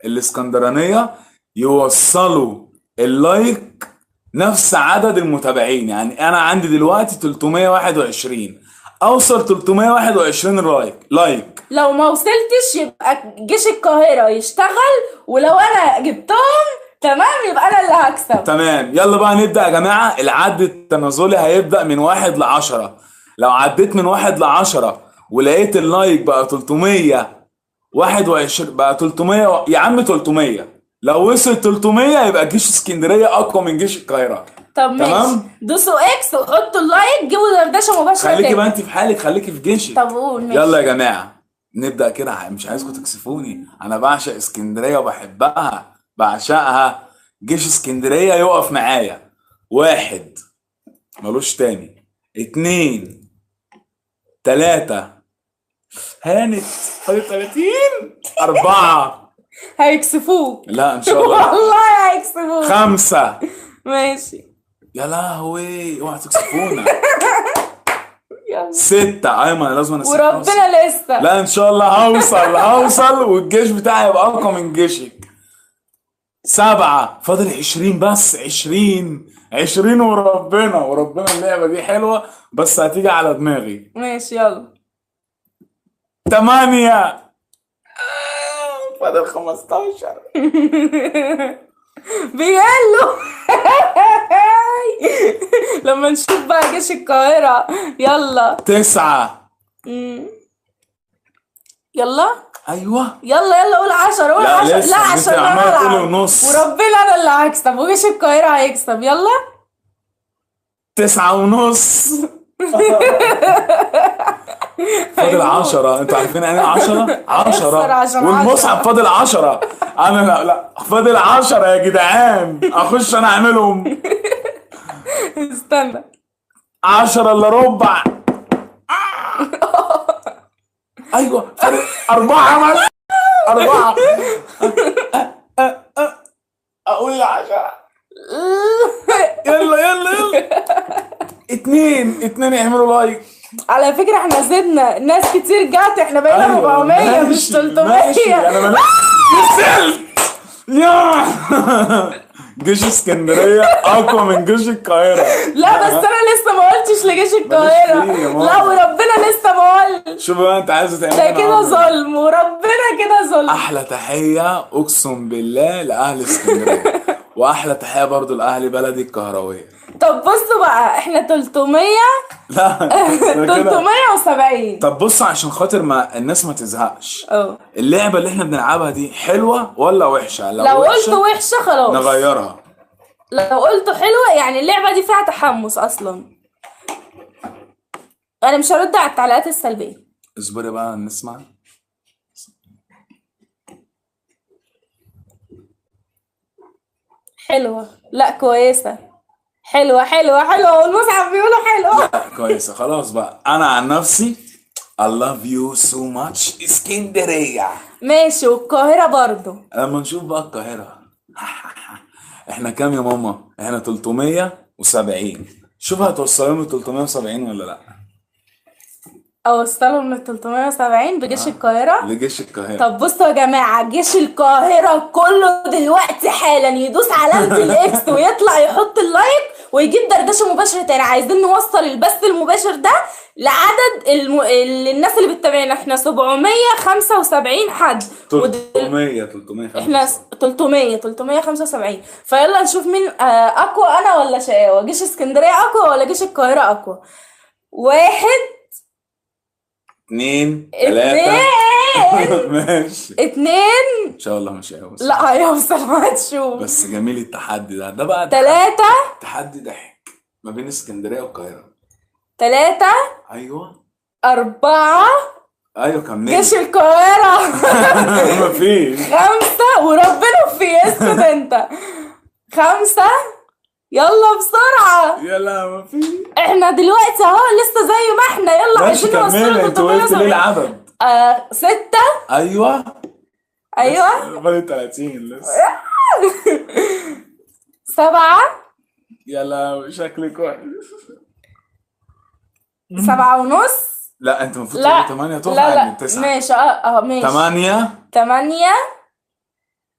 الاسكندرانيه يوصلوا اللايك نفس عدد المتابعين. يعني انا عندي دلوقتي 321، اوصل 321 لايك. لو ما وصلتش يبقى جيش القاهره يشتغل، ولو انا جبتهم تمام يبقى انا اللي هكسب. تمام، يلا بقى نبدأ يا جماعة. العد التنازلي هيبدأ من 1 ل10. لو عديت من 1 ل10 ولقيت اللايك بقى 321 بقى 300 يا عم 300. لو وصل 300 يبقى جيش اسكندرية أقوى من جيش القاهرة. طب ماشي، تمام؟ دوسوا اكس وحطوا اللايك، جيبوا دردشه مباشره خليكي تاني. بقى انت في حالك، خليكي في جيشك. طب قول ماشي. يلا يا جماعة نبدأ كده. مش عايزكم تكسفوني، أنا بعشق اسكندرية وبحبها، بعشقها. جيش اسكندرية يقف معايا. 1 ملوش تاني، 2 3 هانت فاضل 30 4 هيكسفوك. لا ان شاء الله. والله هيكسفوك. 5 ماشي. يا لهوي اوعى تكسفونا. 6 ايوه انا لازم اسيب نفسي. وربنا لسه. لا ان شاء الله هوصل والجيش بتاعي يبقى اقوى من جيشك. 7 فاضل 20 بس. 20 وربنا اللعبة دي حلوة بس هتيجي على دماغي. ماشي يلا. 8 فاضل 15 بيقلوا. لما نشوف بقى جيش القاهرة. يلا. 9 يلا. ايوه يلا قول 10. قول 10. لا عشان انا عمالة تقولي العب ونص. وربنا انا اللي هكسب وجيش القاهرة هيكسب. يلا. 9:30 فاضل 10. انتوا عارفين يعني 10 عشان والمصحف فاضل 10. انا لا فاضل 10 يا جدعان، اخش انا اعملهم. استنى. 10 الا ربع. ايوه فاضل 4 بس. 4 اقول 10. يلا 2 يعملوا لايك. على فكرة احنا زدنا، ناس كتير جات، احنا بقينا 400 مش 300. ماشي انا وصلت. يا جيش اسكندرية اقوى من جيش القاهرة. لا بس انا لسه ما قلتش لجيش القاهرة. لا وربنا لسه ما قلت. شوف بقى انت عايزه تعمل ده كده ظلم وربنا كده ظلم. احلى تحية اقسم بالله لاهل اسكندرية واحلى تحية برضو لاهل بلدي القهراوية. طب بصوا بقى احنا 300. لا 370. طب بص عشان خاطر ما الناس ما تزهقش. اه اللعبة اللي احنا بنلعبها دي حلوة ولا وحشة؟ لو قلت وحشة خلاص نغيرها. لو قلت حلوة يعني اللعبة دي فيها تحمس اصلا. انا مش هرد على التعليقات السلبية. اصبري بقى نسمع. حلوة. لا كويسة. حلوة والمصحف بيقولوا حلوة. لا كويسة خلاص بقى. انا عن نفسي I love you so much اسكندرية. ماشي والقاهرة برضو. لما نشوف بقى القاهرة احنا كام يا ماما؟ احنا 370. شوف هتوصلهم ل 370 ولا لا؟ اوصلهم ل 370 بجيش القاهرة. لجيش القاهرة. طب بصوا يا جماعة، جيش القاهرة كله دلوقتي حالا يدوس علامة الاكس ويطلع يحط اللايك ويجيب دردشة مباشرة تاني. عايزين نوصل البث المباشر ده لعدد الناس اللي بتتابعنا. احنا 775 حد. 300 احنا 375. فيلا نشوف مين اقوى، انا ولا شقاوة؟ جيش اسكندرية اقوى ولا جيش القاهرة اقوى؟ 1 2 3 ماشي 2 ان شاء الله مش هيوصل. لا هيوصل، هتشوف. بس جميل التحدي ده بقى 3 تحدي ضحك ما بين اسكندريه والقاهره. 3 ايوه 4 ايوه كملي. جيش القاهرة مفيش 5 وربنا في اسكت انت. 5 يلا بسرعة. يلا مفيش. احنا دلوقتي اهو لسه زي ما احنا. يلا عايزين نوصل انت وقفت ليه العدد؟ 6 ايوه ايوه 30 لسه 7 يلا شكلك وحش. 7 ونص. لا انت المفروض لا تقول 8 تقف لا عند 9. ماشي ماشي 8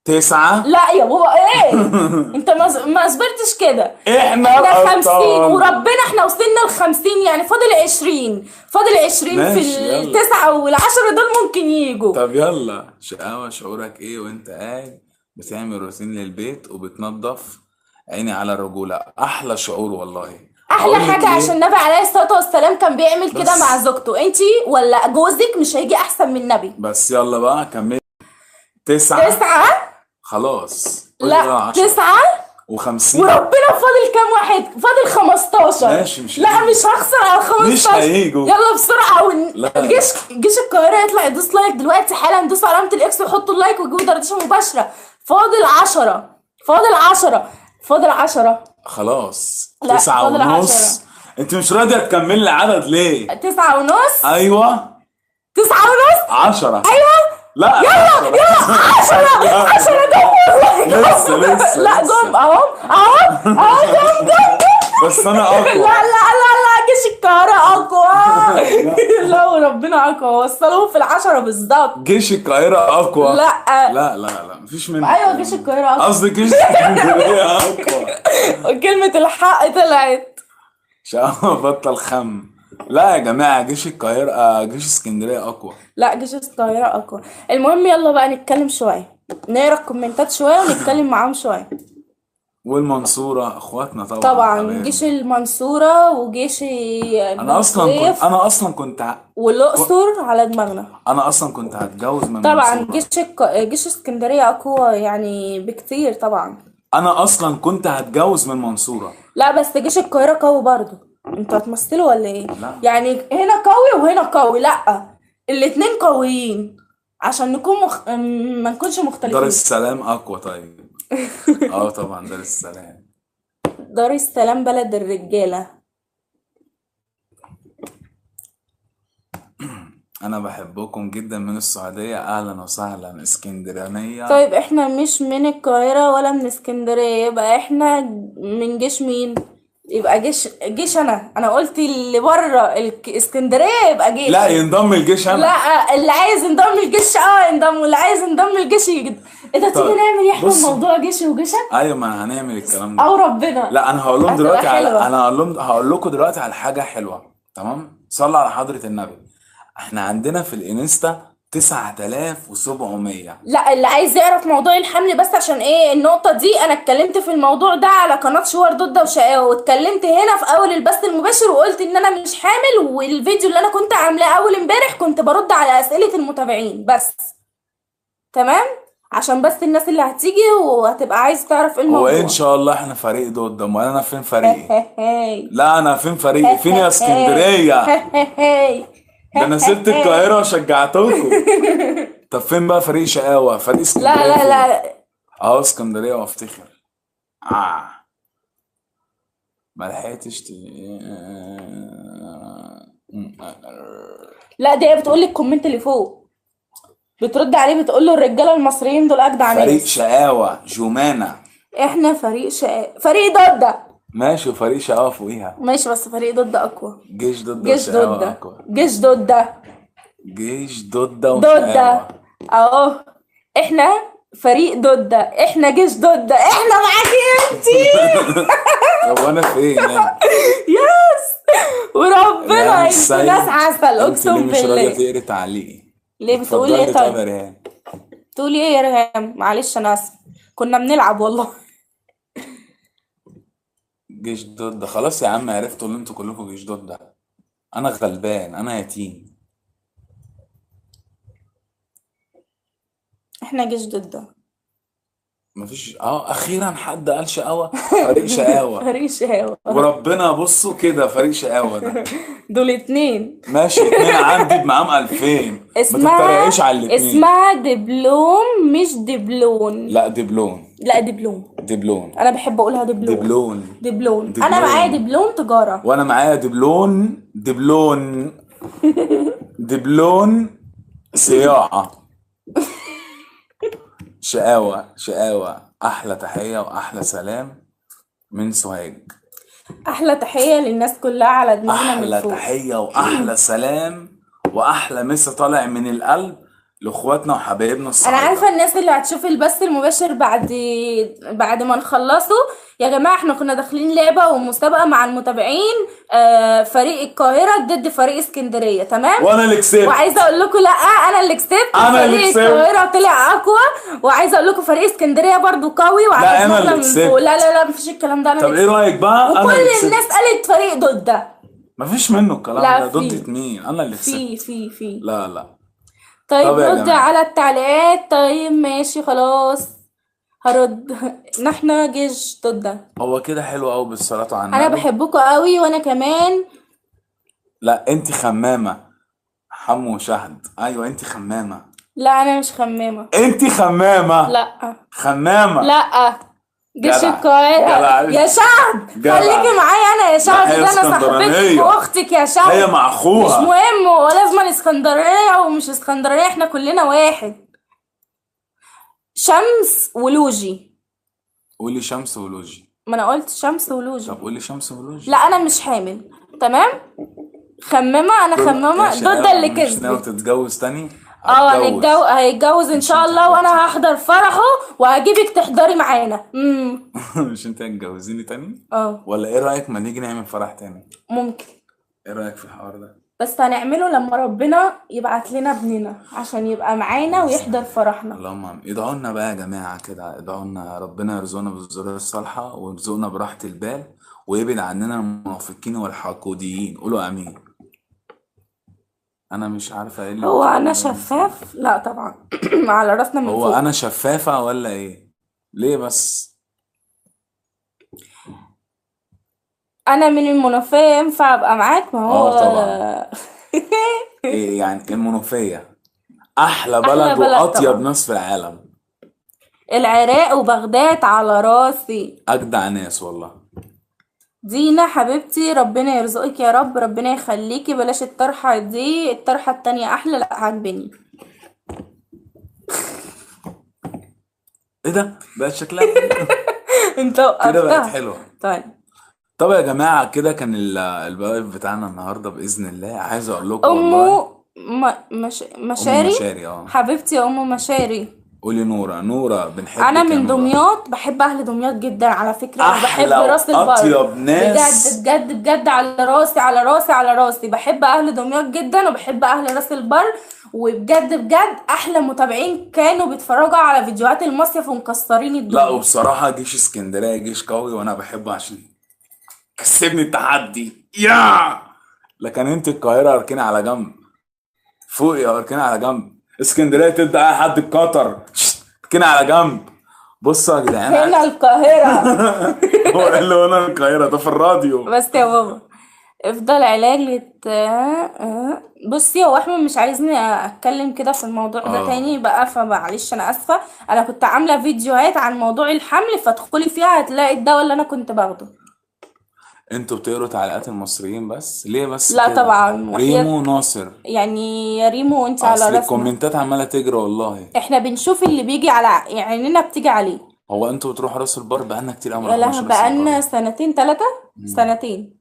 9 لا يا بابا ايه انت ما صبرتش كده. احنا 50 وربنا احنا وصلنا ل 50 يعني فاضل 20 في ال9 وال10 دول ممكن يجوا. طب يلا شقاوة، شعورك ايه وانت قاعد بتعمل روتين للبيت وبتنظف؟ عيني على الرجولة، احلى شعور والله. احلى حاجه عشان النبي عليه الصلاه والسلام كان بيعمل كده مع زوجته. انتي ولا جوزك مش هيجي احسن من النبي. بس يلا بقى كمل. 9 خلاص. لا 9 و50 وربنا فاضل كام واحد؟ فاضل 15. ماشي مش لا مش هخسر على 15. مش هيجوا. يلا بسرعه جيش القاهره يطلع يدوس لايك دلوقتي حالا. دوسوا علامه الاكس وحطوا اللايك وجيبوا دردشه مباشره. فاضل 10 خلاص. 9 ونص. انت مش راضيه تكملي العدد ليه؟ 9 ونص. ايوه 9 ونص 10. ايوه لا يلا 10 جم. لسه لا جم اهو جم بس انا اقوى. لا جيش القاهرة اقوى. لا وربنا اقوى. وصلوهم في 10 بالظبط. جيش القاهرة اقوى. لا مفيش منه. ايوه جيش القاهرة اقوى. قصدي جيش اسكندرية اقوى. كلمة الحق طلعت. شقاوة بطل خم. لا يا جماعة جيش القاهرة جيش اسكندرية اقوى. لا جيش القاهرة اقوى. المهم يلا بقى نتكلم شوية، نقرا الكومنتات شوية ونتكلم معاهم شوية. والمنصورة اخواتنا طبعا جيش المنصورة وجيش انا اصلا كنت والاقصر على دماغنا. انا اصلا كنت هتجوز من طبعا جيش اسكندرية اقوى يعني بكتير طبعا. انا اصلا كنت هتجوز من المنصورة. لا بس جيش القاهرة قوي برضو. انتوا هتمثلوا ولا ايه؟ لا. يعني هنا قوي وهنا قوي. لا الاتنين قويين عشان نكون ما نكونش مختلفين. دار السلام اقوى. طيب طبعا دار السلام بلد الرجالة. انا بحبكم جدا من السعودية. اهلا وسهلا اسكندرانية. طيب احنا مش من القاهرة ولا من اسكندرية، يبقى احنا من جيش مين؟ يبقى جيش انا قلت اللي بره الاسكندريه يبقى جيش. لا ينضم الجيش انا. لا اللي عايز ينضم الجيش ينضم، واللي عايز ينضم الجيش يجد. انت تيجي نعمل احنا الموضوع جيشي وجيشك. ايوه ما هنعمل الكلام ده. او ربنا. لا انا هقول لهم دلوقتي هقول لكم دلوقتي على حاجه حلوه. تمام صلوا على حضره النبي. احنا عندنا في الانستا 9700. لا اللي عايز يعرف موضوع الحمل بس عشان ايه النقطة دي، انا اتكلمت في الموضوع ده على قناة شوار ضد وشقاوة، واتكلمت هنا في اول البث المباشر وقلت ان انا مش حامل، والفيديو اللي انا كنت عاملاه اول امبارح كنت برد على اسئلة المتابعين بس. تمام عشان بس الناس اللي هتيجي وهتبقى عايز تعرف ايه الموضوع. وان شاء الله احنا فريق ضد. امال انا فين فريقي؟ لا انا فين فريقي؟ فين يا اسكندرية؟ ده انا سبت القاهرة وشجعتكم. طب فين بقى فريق شقاوة؟ فريق اسكندرية. لا اهو اسكندرية وافتخر. ما لحقتش لا دي بتقول لي الكومنت اللي فوق، بترد عليه بتقول له الرجاله المصريين دول اجدع ناس. فريق شقاوة جمانة احنا فريق شقاوة، فريق ضدة. ماشي، وفريق شقاوة فوقيها. ماشي بس فريق ضدة اقوى. جيش ضدة جيش وشقاوة ضدة. اقوى. جيش ضدة. جيش ضدة ضدة. وشقاوة. اهو احنا فريق ضدة، احنا جيش ضدة، احنا معاكي انتي. هو انا فين يعني؟ يس وربنا يا انتوا السيد، ناس عسل انت اقسم ليه مش راضية بالله. تقري تعليقي؟ ليه بتقولي ايه اتفضلي طيب؟ يا ريهام. تقولي ايه يا ريهام؟ معلش انا اسفة، كنا بنلعب والله. جيش ضد. خلاص يا عم، عرفتوا ان انتوا كلكم جيش ضد. انا غلبان، انا يتيم. احنا جيش ضدة. مفيش اخيرا حد قال شقاوة. فريق شقاوة. فريق شقاوة. وربنا بصوا كده، فريق شقاوة ده. دول اتنين. ماشي، اتنين عندي بمقام 2000. ما تتريقيش على الاتنين. اسمها دبلوم مش دبلون. لا دبلون. لا دبلون. دبلون. انا بحب اقولها دبلون. دبلون. دبلون. دبلون. انا معايا دبلون تجارة. وانا معايا دبلون. دبلون. دبلون صياعة. شقاوة شقاوة. احلى تحية واحلى سلام من سوهاج. احلى تحية للناس كلها على دماغنا من احلى فوق. تحية واحلى سلام واحلى مسا طالع من القلب لاخواتنا وحبايبنا انا الصعايدة. عارفة الناس اللي هتشوف البث المباشر بعد ما نخلصه. يا جماعة احنا كنا داخلين لعبة ومسابقة مع المتابعين، فريق القاهرة ضد فريق اسكندرية، تمام؟ وانا اللي كسبت. وعايزة اقول لكم لا انا اللي كسبت. أنا اللي فريق كسبت. القاهرة طلع اقوى، وعايزة اقول لكم فريق اسكندرية برضو قوي وعلى لا، أنا دماغنا اللي من كسبت. فوق. لا مفيش الكلام ده. انا طب اللي ايه كسبت. رايك بقى؟ انا وكل اللي كسبت. الناس قالت فريق ضده. مفيش منه الكلام لا، ده. في. ضد مين؟ انا اللي كسبت. في لا. طيب طب يا رد جماعة. على التعليقات. طيب ماشي خلاص هرد. نحن جيش ضده. هو كده حلو قوي بالصلاة على النبي. انا بحبكوا قوي وانا كمان. لا انت خمامة. حمو شهد. ايوه انت خمامة. لا انا مش خمامة. انت خمامة. لا. خمامة. لا جيش جدع. القاهرة. جدع. يا شهد جدع. خليكي معايا انا يا شهد. هي ده انا صاحبتك اسكندرانية. واختك يا شهد. هي مع اخوها. مش مهم، ولازم الاسكندرانية ومش اسكندرانية، احنا كلنا واحد. شمس ولوجي. قولي شمس ولوجي. ما انا قلت شمس ولوجي. طب قولي شمس ولوجي. لا انا مش حامل، تمام؟ خمامة. انا خمامة ضد اللي مش ناوي كسبت. تتجوز تاني؟ هيتجوز ان شاء الله، وانا هحضر فرحه وهجيبك تحضري معانا. مش انت هتجوزيني تاني؟ اه. ولا ايه رايك ما نيجي نعمل فرح تاني؟ ممكن. ايه رايك في الحوار ده؟ بس هنعمله لما ربنا يبعت لنا ابننا عشان يبقى معانا ويحضر فرحنا. اللهم امين. ادعوا لنا بقى يا جماعه كده، ادعوا لنا ربنا يرزقنا بالذريه الصالحه ويرزقنا براحه البال ويبعد عننا المنافقين والحقوديين. قولوا امين. انا مش عارفه ايه اللي هو انا شفاف؟ لا طبعا. على راسنا من هو فوق. انا شفافه ولا ايه؟ ليه بس؟ انا من المنوفيه، ينفع ابقى معاك؟ ما هو طبعا. ايه يعني المنوفيه احلى بلد بلد واطيب طبعا. ناس في العالم. العراق وبغداد على راسي. اجدع ناس والله. دينا حبيبتي ربنا يرزقك يا رب، ربنا يخليكي. بلاش الطرحة دي، الطرحة التانية احلى. لا عاجبني. ايه ده؟ بقت شكلها انت كده بقت وقفتها. حلوه. طيب يا جماعه كده كان اللايف بتاعنا النهارده باذن الله. عايز اقول لكم امو والله مشاري. مشاري حبيبتي يا ام مشاري. قولي نورة بنحبك. انا يا من نورة. دمياط، بحب اهل دمياط جدا على فكره. انا بحب أحلى راس البر وأطيب ناس. بجد على راسي على راسي على راسي. بحب اهل دمياط جدا وبحب اهل راس البر. وبجد احلى متابعين كانوا بيتفرجوا على فيديوهات المصيف ومكسرين الدنيا. لا وبصراحه جيش اسكندريه جيش قوي وانا بحبه عشان كسبني التحدي لكن انت القاهره اركني على جنب. فوقي اركني على جنب. اسكندريه تبدا اي حد القطر اركني على جنب. بصوا يا جدعان. هنا القاهره. هو ايه اللي هنا القاهره ده؟ في الراديو بس يا بابا افضل علاج بصي، هو احمد مش عايزني اتكلم كده في الموضوع ده تاني بقى، فمعلش انا اسفه. انا كنت عامله فيديوهات عن موضوع الحمل، فادخلي فيها هتلاقي الدواء اللي انا كنت باخده. انتوا بتقروا تعليقات المصريين بس؟ ليه بس لا كده؟ طبعا. ريمو ناصر يعني يا ريمو وانت على اصل راسنا. الكومنتات عماله تجري والله. احنا بنشوف اللي بيجي على عينينا بتيجي عليه. هو انتوا بتروحوا راس البر بقالنا كتير قوي ما لا رحناش راس بقالنا البر. سنتين 3 سنتين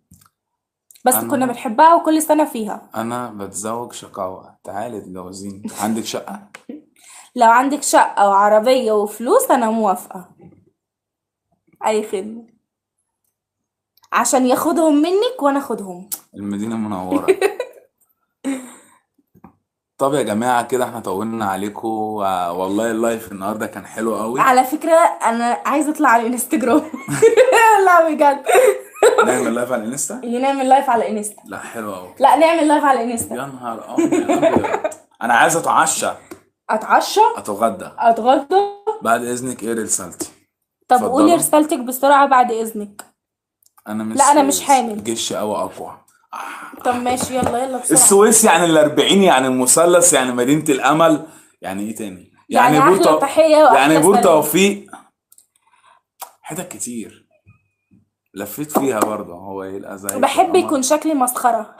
بس كنا بنحبها وكل سنة فيها. انا بتزوج شقاوة، تعالي تجوزيني. عندك شقة؟ لو عندك شقة وعربية وفلوس أنا موافقة، أي خدمة عشان ياخدهم منك وأنا أخدهم. المدينة منورة. طب يا جماعة كده احنا طولنا عليكم، والله اللايف النهاردة كان حلو قوي. على فكرة أنا عايزة أطلع على الانستجرام. لا بجد. نعمل لايف على الانستا؟ نعمل لايف على الانستا. لا حلو قوي. لا نعمل لايف على الانستا. يا نهار أبيض. أنا عايز أتعشى. أتعشى؟ أتغدى. أتغدى؟ بعد إذنك إيه رسالتي؟ طب قولي رسالتك بسرعة بعد إذنك. لا أنا مش حامل. جيش أو أقوى. طب ماشي يلا بسرعة. السويس يعني ال40 يعني المثلث يعني مدينة الأمل يعني إيه تاني؟ يعني أحلى تحية وأحلى يعني بور سلام. توفيق. حتت كتير لفيت فيها برضه. هو إيه الأزاي؟ بحب يكون شكلي مسخرة.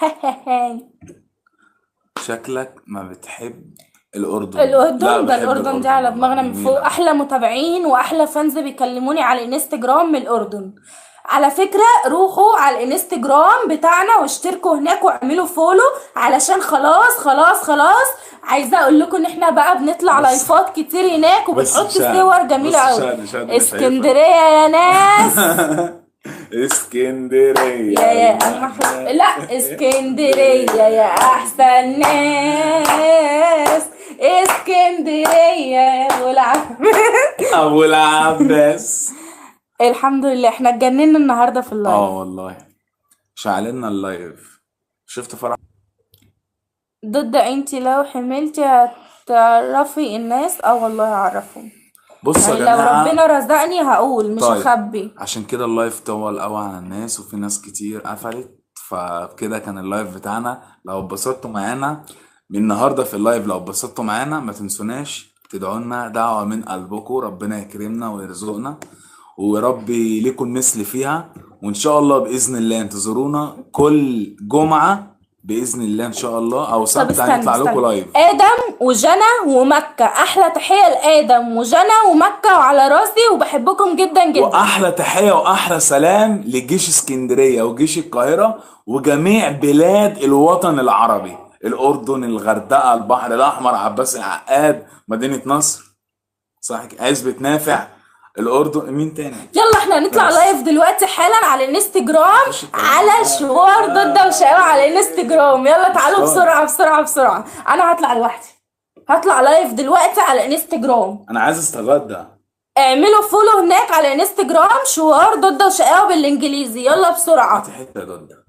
شكلك ما بتحب الأردن. ده الأردن دي على دماغنا من فوق. أحلى متابعين وأحلى فانز بيكلموني على الانستجرام من الأردن. على فكرة روحوا على الانستجرام بتاعنا واشتركوا هناك واعملوا فولو علشان خلاص عايزة اقول لكم ان احنا بقى بنطلع لايفات كتير هناك وبنحط صور جميلة قوي. اسكندرية يا ناس. اسكندرية يا لا اسكندرية يا احسن ناس. اسكندرية يا ابو العباس. الحمد لله احنا اتجننا النهارده في اللايف. والله شعلنا اللايف. شفت فرح ضد انتي لو حملتي هتعرفي الناس؟ والله اعرفهم. بص يا يعني جماعه لو ربنا رزقني هقول مش هخبي. عشان كده اللايف طول قوي على الناس وفي ناس كتير قفلت، فكده كان اللايف بتاعنا. لو اتبسطتوا معانا من النهارده في اللايف، لو اتبسطتوا معانا ما تنسوناش تدعوا لنا دعوه من قلبكم، ربنا يكرمنا ويرزقنا وربي ليكم المثل فيها. وان شاء الله باذن الله انتظرونا كل جمعه باذن الله ان شاء الله، او سبت هنطلع لكم لايف. ادم وجنى ومكه، احلى تحيه لادم وجنى ومكه وعلى راسي وبحبكم جدا جدا. واحلى تحيه واحلى سلام لجيش اسكندريه وجيش القاهره وجميع بلاد الوطن العربي، الاردن، الغردقه، البحر الاحمر، عباس العقاد، مدينه نصر، صح، عزبة نافع، الاردن. مين تاني؟ يلا احنا هنطلع لايف دلوقتي حالا على الانستجرام على شوار ضد وشقاوة على الانستجرام. يلا تعالوا بسرعه. انا هطلع لوحدي، هطلع لايف دلوقتي على الانستجرام. انا عايز استغدى. اعملوا فولو هناك على انستجرام شوار ضد وشقاوة بالانجليزي. يلا بسرعه. حته يا ضد.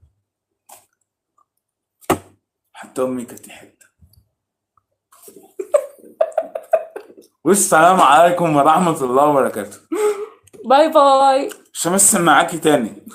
حتى امي كانت حته. والسلام عليكم ورحمه الله وبركاته. باي باي. مش همثل معاكي تاني.